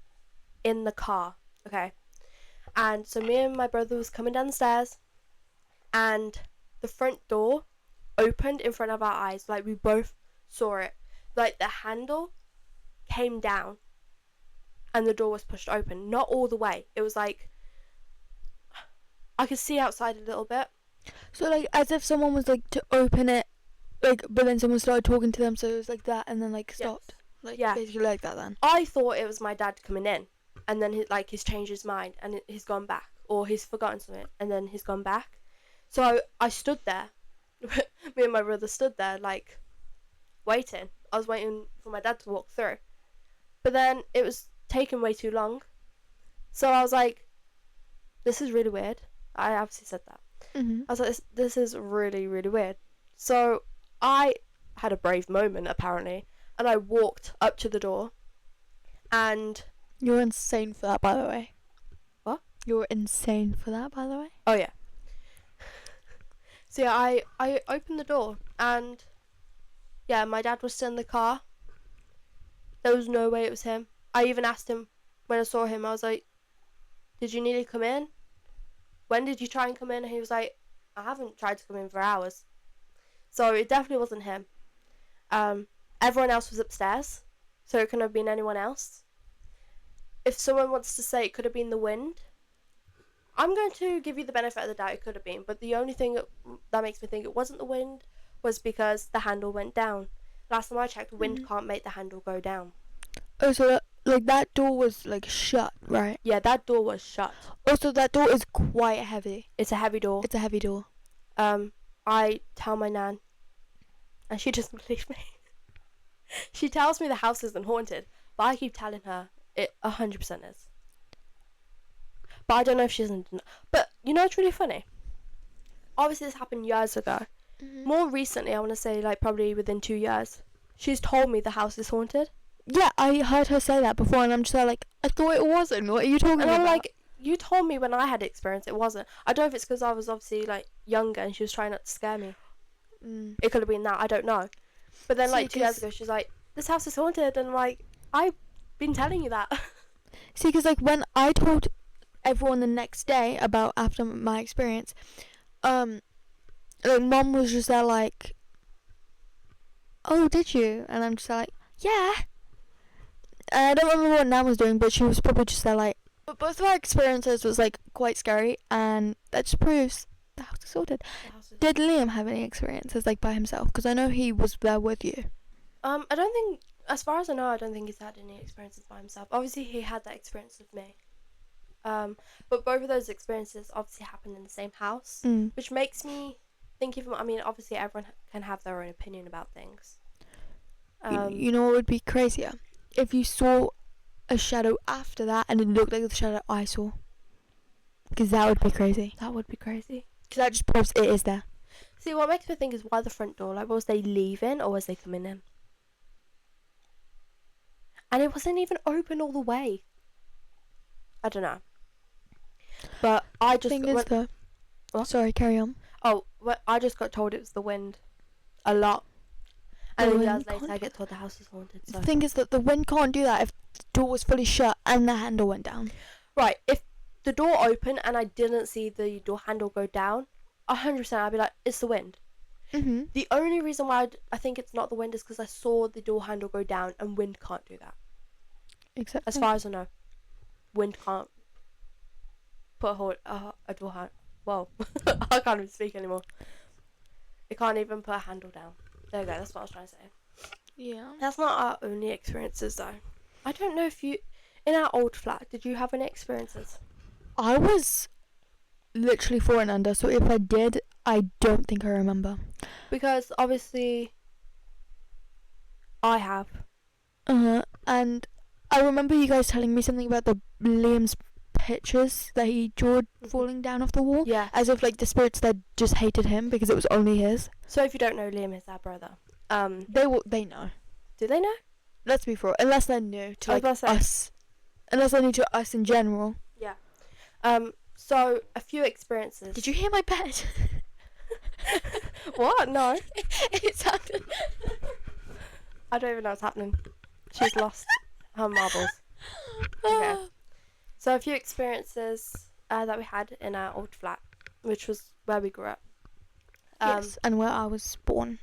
in the car. Okay. And so me and my brother was coming down the stairs, and the front door opened in front of our eyes. Like, we both saw it. Like, the handle came down and the door was pushed open. Not all the way. It was like, I could see outside a little bit. So like as if someone was like to open it, like but then someone started talking to them, so it was like that and then like stopped. Yes. Like, Yeah. basically like that then. I thought it was my dad coming in, and then he's changed his mind and he's gone back, or he's forgotten something and then he's gone back. So I stood there. Me and my brother stood there, like, waiting. I was waiting for my dad to walk through. But then it was taking way too long. So I was like, this is really weird. I obviously said that. Mm-hmm. I was like, this is really, really weird. So I had a brave moment, apparently, and I walked up to the door, and... You're insane for that, by the way. What? You're insane for that, by the way. Oh, yeah. So, yeah, I opened the door, and, yeah, my dad was still in the car. There was no way it was him. I even asked him, when I saw him, I was like, did you nearly come in? When did you try and come in? And he was like, I haven't tried to come in for hours. So it definitely wasn't him. Everyone else was upstairs, so it couldn't have been anyone else. If someone wants to say it could have been the wind, I'm going to give you the benefit of the doubt it could have been, but the only thing that makes me think it wasn't the wind was because the handle went down. Last time I checked, wind can't make the handle go down. Oh, so that door was like shut, right? Yeah, that door was shut. Also, that door is quite heavy. It's a heavy door. It's a heavy door. I tell my nan, and she doesn't believe me. She tells me the house isn't haunted, but I keep telling her it 100% is. But I don't know if she doesn't. But you know, it's really funny. Obviously, this happened years ago. Mm-hmm. More recently, I want to say, like, probably within 2 years, she's told me the house is haunted. Yeah, I heard her say that before, and I'm just like, I thought it wasn't. What are you talking And about? I'm like, you told me when I had experience it wasn't. I don't know if it's because I was obviously, like, younger and she was trying not to scare me. It could have been that, I don't know. But then, like, 2 years ago, she's like, this house is haunted, and I'm like, I've been telling you that. See, because like when I told everyone the next day about after my experience, like mom was just there like, oh, did you? And I'm just like, yeah. And I don't remember what Nan was doing, but she was probably just there like, but both of our experiences was like quite scary, and that just proves the house is sorted. Did Liam have any experiences like by himself? Because I know he was there with you. I don't think, as far as I know, I don't think he's had any experiences by himself. Obviously, he had that experience with me. But both of those experiences obviously happened in the same house, which makes me think even, I mean, obviously everyone can have their own opinion about things. You know what would be crazier? If you saw a shadow after that and it looked like the shadow I saw. Because that would be crazy. That would be crazy. Because that just proves it is there. See, what makes me think is why the front door? Like, was they leaving or was they coming in? And it wasn't even open all the way. I don't know. But I just... Thing is though... What? Sorry, carry on. Oh, well, I just got told it was the wind. A lot. And then The years wind later, I can't- get told the house is haunted. So. The thing is that the wind can't do that if the door was fully shut and the handle went down. Right, if the door opened and I didn't see the door handle go down, 100% I'd be like, it's the wind. Mm-hmm. The only reason why I think it's not the wind is because I saw the door handle go down, and wind can't do that. Exactly. As far as I know, wind can't put a door handle. Whoa, I can't even speak anymore. It can't even put a handle down. There we go. That's what I was trying to say. Yeah. That's not our only experiences, though. I don't know if you, in our old flat, did you have any experiences? I was literally 4 and under, so if I did, I don't think I remember. Because obviously, I have. And I remember you guys telling me something about the Liam's pictures that he drew falling down off the wall. Yeah. As if like the spirits that just hated him because it was only his. So if you don't know, Liam is our brother. They know. Do they know? Let's be for unless they're new to I was like about to say. us. Unless they're new to us in general. Yeah. So a few experiences. Did you hear my bed? What? No. It's happened. I don't even know what's happening. She's lost her marbles. Okay. So a few experiences that we had in our old flat, which was where we grew up. Yes, and where I was born.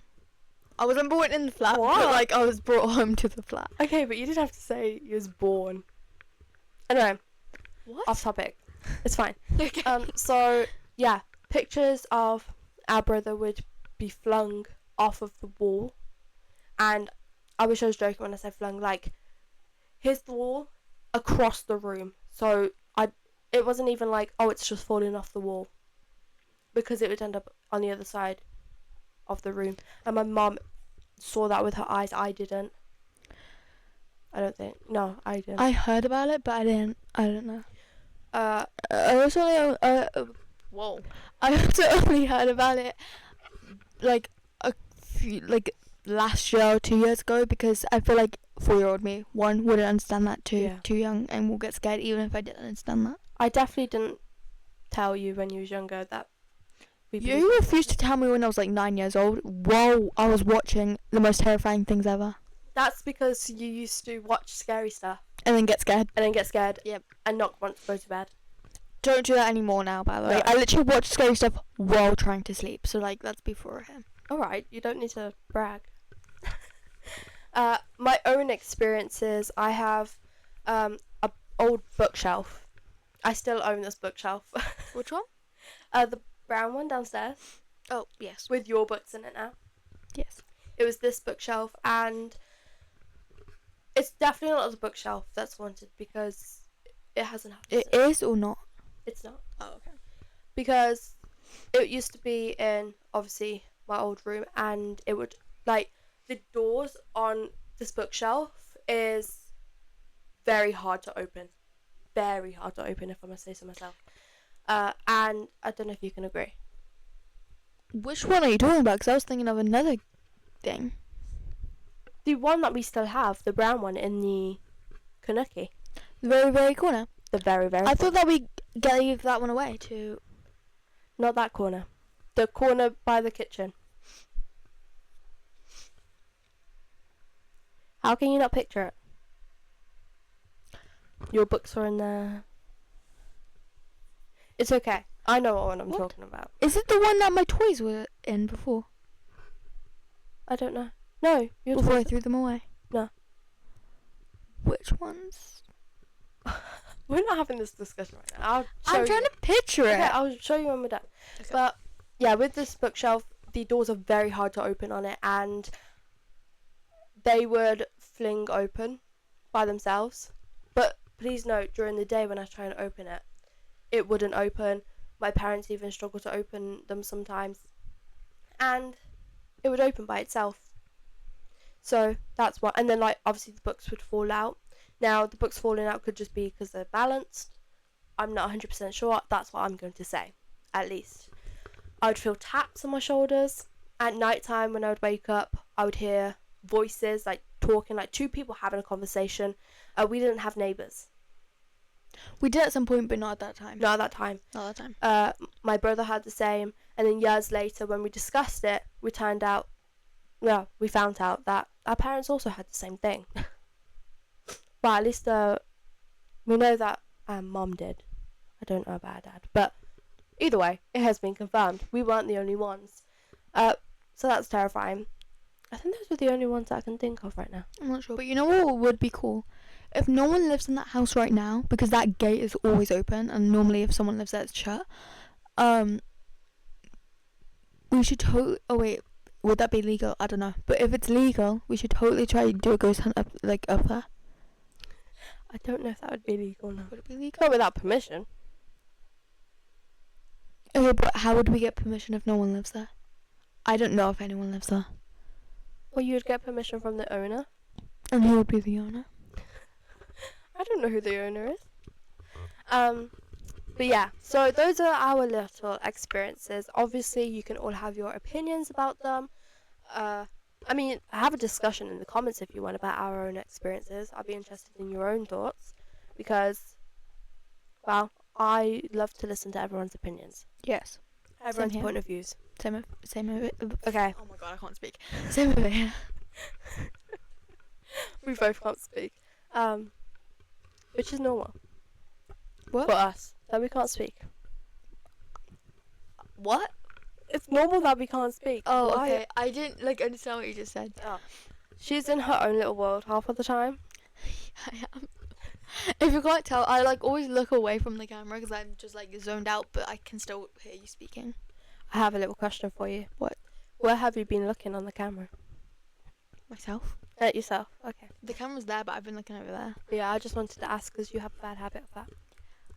I wasn't born in the flat, What? but like I was brought home to the flat. Okay, but you didn't have to say you was born. Anyway, What? off topic. It's fine. Okay. So yeah, pictures of our brother would be flung off of the wall, and I wish I was joking when I said flung. Like, his the wall across the room. So it wasn't even like, oh, it's just falling off the wall, because it would end up on the other side of the room. And my mum saw that with her eyes. I didn't. I don't think. No, I didn't. I heard about it, but I don't know. Uh, I also whoa. I also only heard about it like a few, like last year or 2 years ago, because I feel like 4-year-old me wouldn't understand that, Yeah. too young, and will get scared even if I didn't understand that. I definitely didn't tell you when you was younger that we believed You in refused to ghosts. tell me when I was like 9 years old. Whoa, I was watching the most terrifying things ever, That's because you used to watch scary stuff and then get scared. and then get scared. Yep. And not want to go to bed. Don't do that anymore now, by the way. No. I literally watch scary stuff while trying to sleep, so like that's before him. Alright, you don't need to brag. My own experiences, I have a old bookshelf. I still own this bookshelf. Which one? The brown one downstairs Oh, yes. with your books in it now. Yes. It was this bookshelf, and it's definitely not the bookshelf that's haunted, because it hasn't happened. It is or not? It's not. Oh, okay. Because it used to be in, obviously, my old room, and it would, like, the doors on this bookshelf is very hard to open. Very hard to open, if I must say so myself. And I don't know if you can agree. Which one are you talking about? Because I was thinking of another thing. The one that we still have, the brown one in the Kanuki. The very, very corner. The very, very I thought that we gave that one away to... Not that corner. The corner by the kitchen. How can you not picture it? Your books are in there. It's okay. I know what one I'm What? talking about. Is it the one that my toys were in before? I don't know. No, you're Before I talking. threw them away? No. Which ones? We're not having this discussion right now. I'll show I'm trying you. to picture it. Okay, I'll show you when we're done. Okay. But yeah, with this bookshelf, the doors are very hard to open on it, and they would fling open by themselves. But please note, during the day when I was trying to open it, it wouldn't open. My parents even struggle to open them sometimes, and it would open by itself. So that's why. And then, like, obviously the books would fall out. Now, the books falling out could just be because they're balanced. I'm not 100% sure. That's what I'm going to say, at least. I would feel taps on my shoulders. At night time, when I would wake up, I would hear voices, like, talking, like two people having a conversation. We didn't have neighbours. We did at some point, but not at that time. Not at that time. Not at that time. My brother had the same, and then years later, when we discussed it, we found out that our parents also had the same thing. Well, at least we know that Mum did. I don't know about Dad, but either way, it has been confirmed. We weren't the only ones. So that's terrifying. I think those are the only ones that I can think of right now. I'm not sure. But you know what would be cool? If no one lives in that house right now, because that gate is always open, and normally if someone lives there, it's shut. We should totally... Oh, wait. Would that be legal? I don't know. But if it's legal, we should totally try to do a ghost hunt up there. I don't know if that would be legal now. Would it be legal? Not without permission. Okay, but how would we get permission if no one lives there? I don't know if anyone lives there. Well, you would get permission from the owner. And who would be the owner? I don't know who the owner is. But yeah, so those are our little experiences. Obviously, you can all have your opinions about them. I mean, have a discussion in the comments if you want about our own experiences. I'd be interested in your own thoughts, because, well, I love to listen to everyone's opinions. Yes. Everyone's here. point of views. Same of it. Okay. Oh my god, I can't speak. Same of it. We both can't speak. Which is normal. What? For us, that we can't speak. What? It's normal that we can't speak. Oh, Why? okay. I didn't understand what you just said. Oh. She's in her own little world half of the time. I am. If you can't tell, I always look away from the camera because I'm just zoned out, but I can still hear you speaking. I have a little question for you. What? Where have you been looking on the camera? Myself. At yourself. Okay. The camera's there, but I've been looking over there. Yeah, I just wanted to ask because you have a bad habit of that.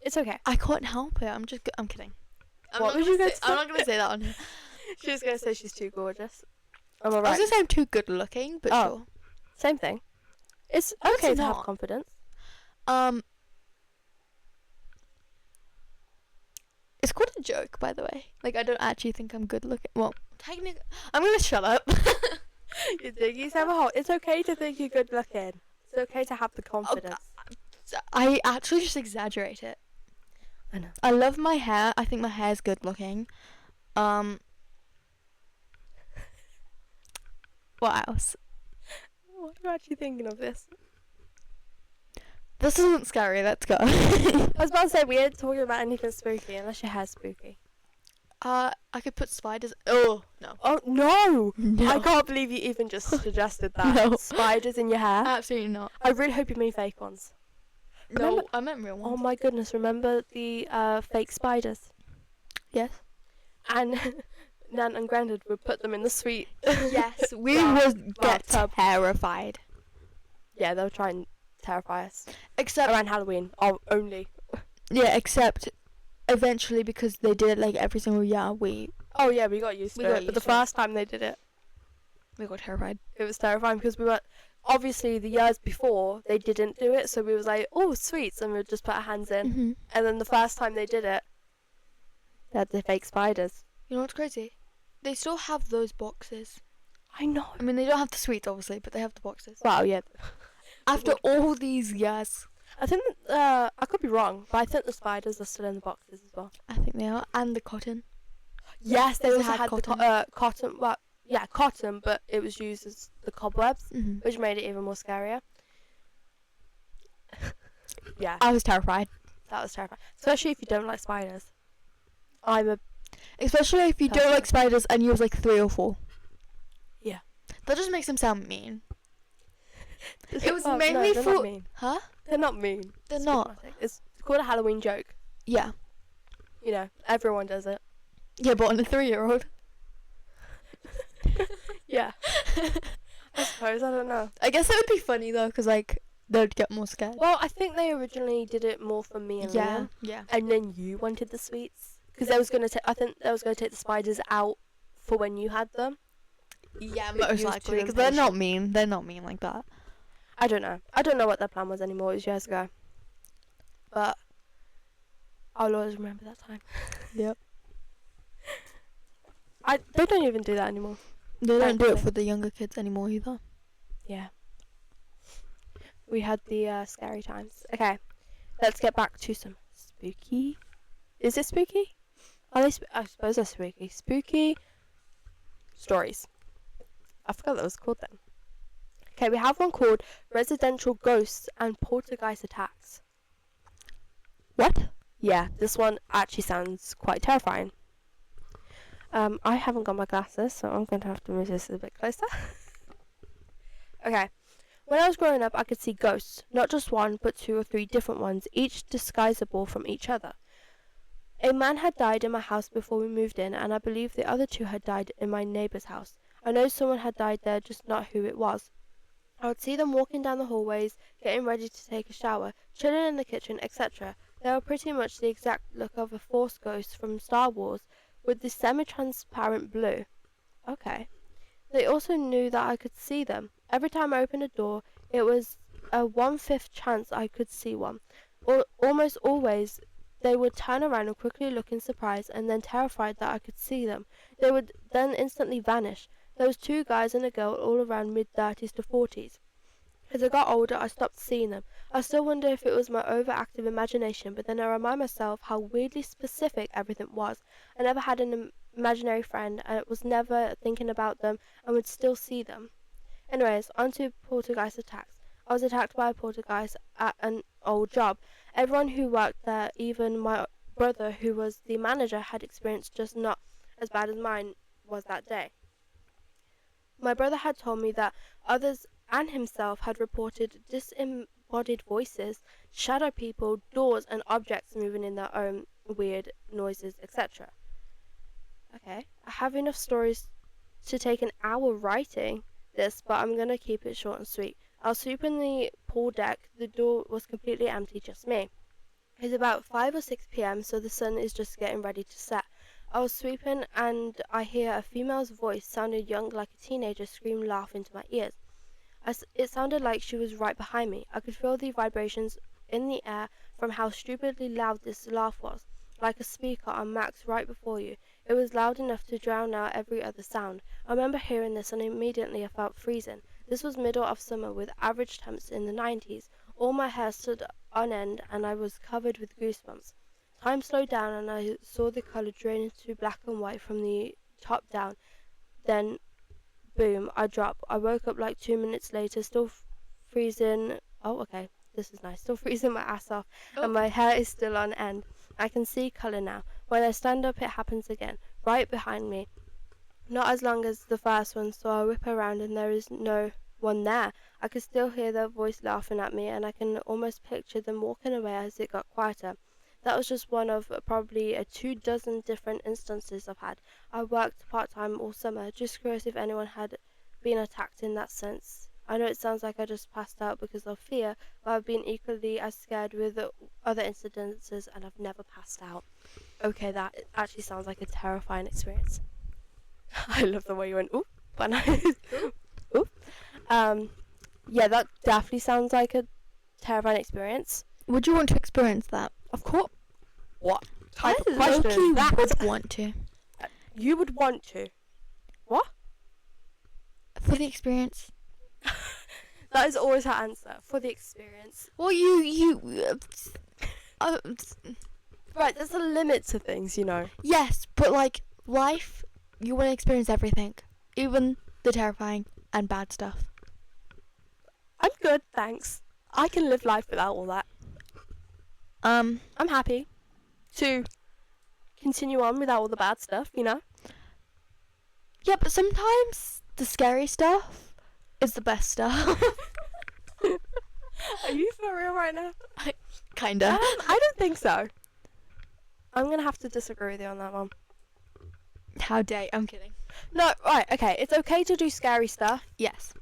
It's okay. I can't help it. I'm kidding. What was you going to say? I'm not gonna say that on here. She was going to say she's too gorgeous. I'm I was alright. gonna say I'm too good looking, but Oh. sure. Same thing. It's No, okay it's to have not. confidence. It's quite a joke, by the way. Like, I don't actually think I'm good looking. Well, technically, I'm gonna shut up. You think you have a hole. It's okay to think you're good looking. It's okay to have the confidence. I actually just exaggerate it. I know. I love my hair. I think my hair's good looking. What else? What are you actually thinking of this? This isn't scary. Let's go. I was about to say we ain't talking about anything spooky unless your hair's spooky. I could put spiders. Oh no. Oh no! No. I can't believe you even just suggested that. No. Spiders in your hair. Absolutely not. I really hope you mean fake ones. No, Remember- I meant real Oh ones. my goodness! Remember the fake spiders? Yes. And Nan and Grandad would put them in the sweet. Yes, we Bath- would get bathtub. terrified. Yeah, they'll try and terrify us Except, around Halloween. Oh, only. yeah, except eventually because they did it like every single year, we Oh yeah, we got used We to got it. But the used to it. first time they did it, got terrified. it was terrifying because we were obviously the years before they didn't do it, so we was like, oh sweets, and we would just put our hands in. Mm-hmm. And then the first time they did it, they had the fake spiders. You know what's crazy? They still have those boxes. I know. I mean, they don't have the sweets, obviously, but they have the boxes. Wow, yeah. After all these years, I think I could be wrong, but I think the spiders are still in the boxes as well. I think they are, and the cotton. Yes, they They also had had cotton. the cotton. Well, yeah, cotton, but it was used as the cobwebs, Mm-hmm. which made it even more scarier. Yeah, I was terrified, that was terrifying. Especially if you don't like spiders. I'm a especially if you don't Person. like spiders and you have like 3 or 4. Yeah. That just makes them sound mean. It was Oh, mainly they're for. not mean. Huh? They're not mean. They're It's not. dramatic. It's called a Halloween joke. Yeah. You know, everyone does it. Yeah, but on a 3-year-old. Yeah. I suppose, I don't know. I guess it would be funny though, because like they'd get more scared. Well, I think they originally did it more for me and Liam, Yeah. and then you wanted the sweets because they was gonna. I think they was gonna take the spiders out for when you had them. Yeah, It most used likely, to because they're not impatient. mean. They're not mean like that. I don't know. I don't know what their plan was anymore. It was years ago, but I'll always remember that time. Yep. They don't even do that anymore. They don't do it Thankfully. for the younger kids anymore either. Yeah. We had the scary times. Okay, let's get back to some spooky. Is it spooky? Are they? I suppose they're spooky. Spooky stories. I forgot that was called then. Okay, we have one called Residential Ghosts and Poltergeist Attacks. What? Yeah, this one actually sounds quite terrifying. I haven't got my glasses, so I'm going to have to move this a bit closer. Okay. When I was growing up, I could see ghosts. Not just one, but 2 or 3 different ones, each disguisable from each other. A man had died in my house before we moved in, and I believe the other 2 had died in my neighbour's house. I know someone had died there, just not who it was. I would see them walking down the hallways, getting ready to take a shower, chilling in the kitchen, etc. They were pretty much the exact look of a Force ghost from Star Wars, with the semi-transparent blue. Okay. They also knew that I could see them. Every time I opened a door, it was a 1/5 chance I could see one. Almost always, they would turn around and quickly look in surprise, and then terrified that I could see them. They would then instantly vanish. There was 2 guys and a girl, all around mid-30s to 40s. As I got older, I stopped seeing them. I still wonder if it was my overactive imagination, but then I remind myself how weirdly specific everything was. I never had an imaginary friend, and it was never thinking about them, and would still see them. Anyways, on to poltergeist attacks. I was attacked by a poltergeist at an old job. Everyone who worked there, even my brother, who was the manager, had experienced just not as bad as mine was that day. My brother had told me that others and himself had reported disembodied voices, shadow people, doors, and objects moving in their own weird noises, etc. Okay, I have enough stories to take an hour writing. this, but I'm gonna keep it short and sweet. I was sweeping the pool deck. The door was completely empty, just me. It's about 5 or 6 p.m., so the sun is just getting ready to set. I was sweeping and I hear a female's voice, sounded young like a teenager, scream laugh into my ears. It sounded like she was right behind me. I could feel the vibrations in the air from how stupidly loud this laugh was, like a speaker on max right before you. It was loud enough to drown out every other sound. I remember hearing this and immediately I felt freezing. This was middle of summer with average temps in the 90s. All my hair stood on end and I was covered with goosebumps. Time slowed down and I saw the colour drain into black and white from the top down. Then, boom, I dropped. I woke up like 2 minutes later, still freezing. Oh, okay, this is nice. Still freezing my ass off, and my hair is still on end. I can see colour now. When I stand up, it happens again, right behind me. Not as long as the first one, so I whip around and there is no one there. I can still hear their voice laughing at me, and I can almost picture them walking away as it got quieter. That was just one of probably 24 different instances I've had. I worked part-time all summer, just curious if anyone had been attacked in that sense. I know it sounds like I just passed out because of fear, but I've been equally as scared with other incidences and I've never passed out. Okay, that actually sounds like a terrifying experience. I love the way you went, ooh, but ooh. Yeah, that definitely sounds like a terrifying experience. Would you want to experience that? Of course. What type I of question is low-key that? would want to. You would want to. What? For the experience. That is always her answer. For the experience. Well, uh, Right, there's a limit to things, you know. yes, but like life, you want to experience everything, even the terrifying and bad stuff. I'm good, thanks. I can live life without all that. I'm happy to continue on without all the bad stuff, you know. Yeah, but sometimes the scary stuff is the best stuff. Are you for real right now? Kinda. I don't think so. I'm gonna have to disagree with you on that one. How dare? I'm kidding. No, right, okay. It's okay to do scary stuff, Yes.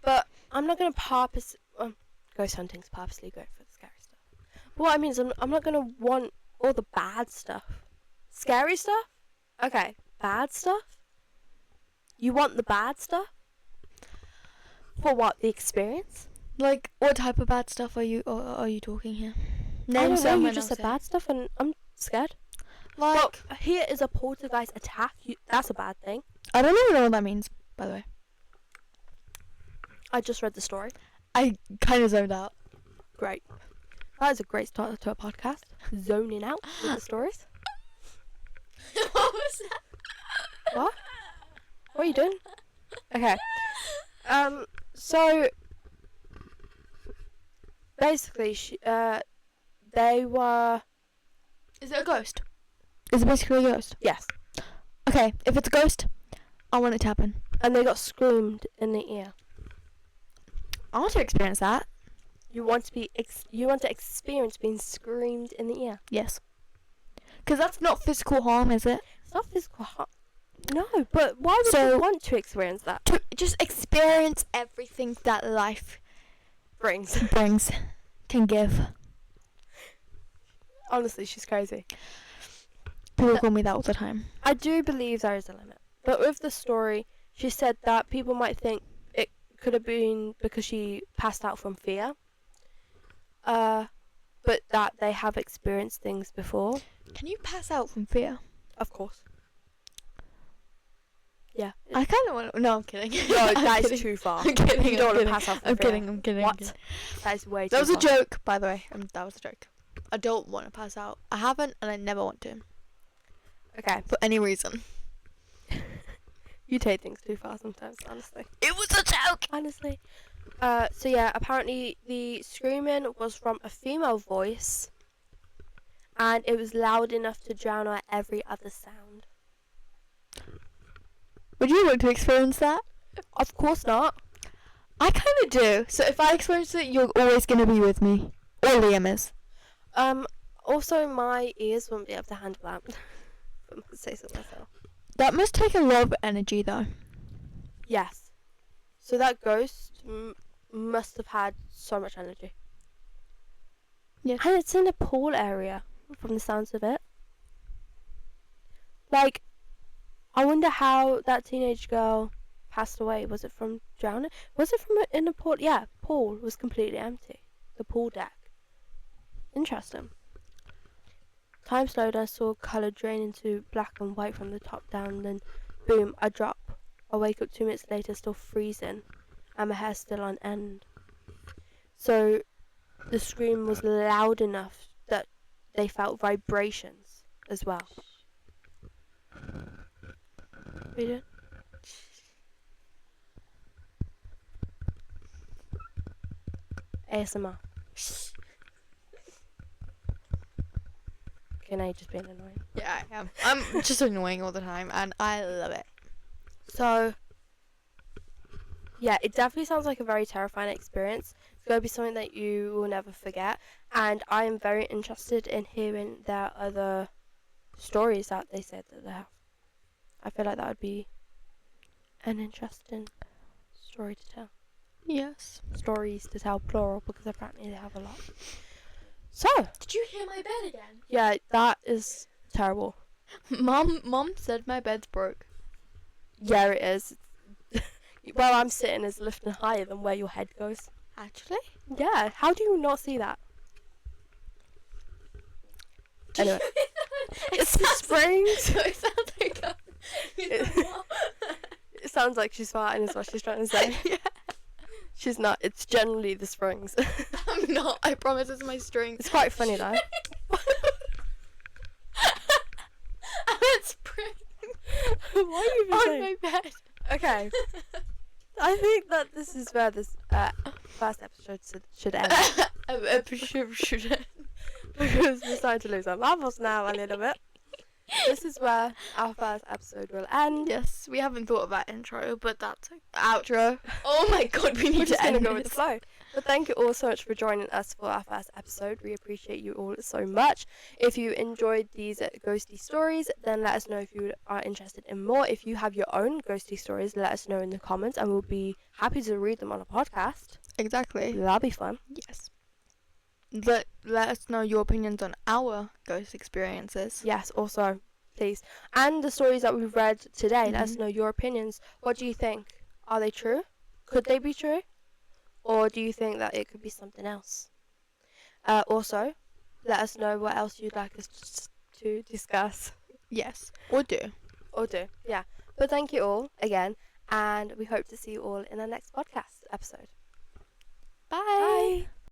but I'm not gonna ghost hunting's purposely go for the scary stuff. But what I mean is I'm not gonna want all the bad stuff. Scary stuff? Okay. Bad stuff? You want the bad stuff? For what? The experience? Like, what type of bad stuff are you talking here? I don't know. some You and just I'll said say. bad stuff, and I'm scared. Like, Well, here is a poltergeist attack. That's a bad thing. I don't even know what that means, by the way. I just read the story. I kind of zoned out. Great. That is a great start to a podcast. Zoning out with the stories. What was that? What? What are you doing? Okay. So basically, they were. Is it a ghost? Is it basically a ghost? Yes. Okay, if it's a ghost, I want it to happen. And they got screamed in the ear. I want to experience that. You want to experience being screamed in the ear. Yes. Because that's not physical harm, is it? It's not physical harm. No, but why would So- you want to experience that? To just experience everything that life Brings. brings, can give. Honestly, she's crazy. People call me that all the time. I do believe there is a limit. But with the story, she said that people might think it could have been because she passed out from fear. But that they have experienced things before. Can you pass out from fear? Of course. Yeah. I kind of want to. No, I'm kidding. No, I'm that is kidding. too far. I'm kidding. You don't I'm want to kidding. pass out from I'm fear. kidding. I'm kidding. I'm What? kidding. That is way too That was far. a joke, by the way. That was a joke. I don't want to pass out. I haven't, and I never want to. Okay. For any reason. You take things too far sometimes, honestly. It was a joke! Honestly. So yeah, apparently the screaming was from a female voice. And it was loud enough to drown out every other sound. Would you want to experience that? Of course not. I kind of do. So if I experience it, you're always going to be with me. Or Liam is. Also, my ears won't be able to handle that. If I must say so myself. That must take a lot of energy, though. Yes. So that ghost must have had so much energy. Yes. And it's in a pool area, from the sounds of it. Like, I wonder how that teenage girl passed away. Was it from drowning? Was it from in a pool? Yeah, pool was completely empty. The pool deck. Interesting. Time slowed. I saw colour drain into black and white from the top down. Then, boom! I drop. I wake up 2 minutes later, still freezing, and my hair's still on end. So, the scream was loud enough that they felt vibrations as well. What are you doing? ASMR. Okay, now you're just being annoying. Yeah, I am. I'm just annoying all the time, and I love it. So, yeah, it definitely sounds like a very terrifying experience. It's going to be something that you will never forget. And I am very interested in hearing their other stories that they said that they have. I feel like that would be an interesting story to tell. Yes. Stories to tell, plural, because apparently they have a lot. So, Did you hear my bed again? yeah, that is terrible. Mom said my bed's broke. Yeah, it is. Where I'm sitting is lifting higher than where your head goes. Actually? Yeah, how do you not see that? Anyway, it's the springs. It sounds like It sounds like she's farting is what she's trying to say. Yeah. She's not. It's generally the springs. I'm not. I promise it's my strings. It's quite funny though. I'm at spring Why are you even on saying? my bed. Okay. I think that this is where this first episode should end. Because we're starting to lose our marbles now a little bit. This is where our first episode will end. Yes, we haven't thought of that intro, but that's outro. Oh my god, we We're need just to going to end go with the this. flow. But thank you all so much for joining us for our first episode. We appreciate you all so much. If you enjoyed these ghosty stories, then let us know if you are interested in more. If you have your own ghosty stories, let us know in the comments and we'll be happy to read them on a podcast. Exactly. That'll be fun. Yes. Let us know your opinions on our ghost experiences. Yes, also, please. And the stories that we've read today, let us Mhm. know your opinions. What do you think? Are they true? Could they be true? Or do you think that it could be something else? Also, let us know what else you'd like us to discuss. Yes. Or do. Or do, yeah. But thank you all again, and we hope to see you all in our next podcast episode. Bye. Bye.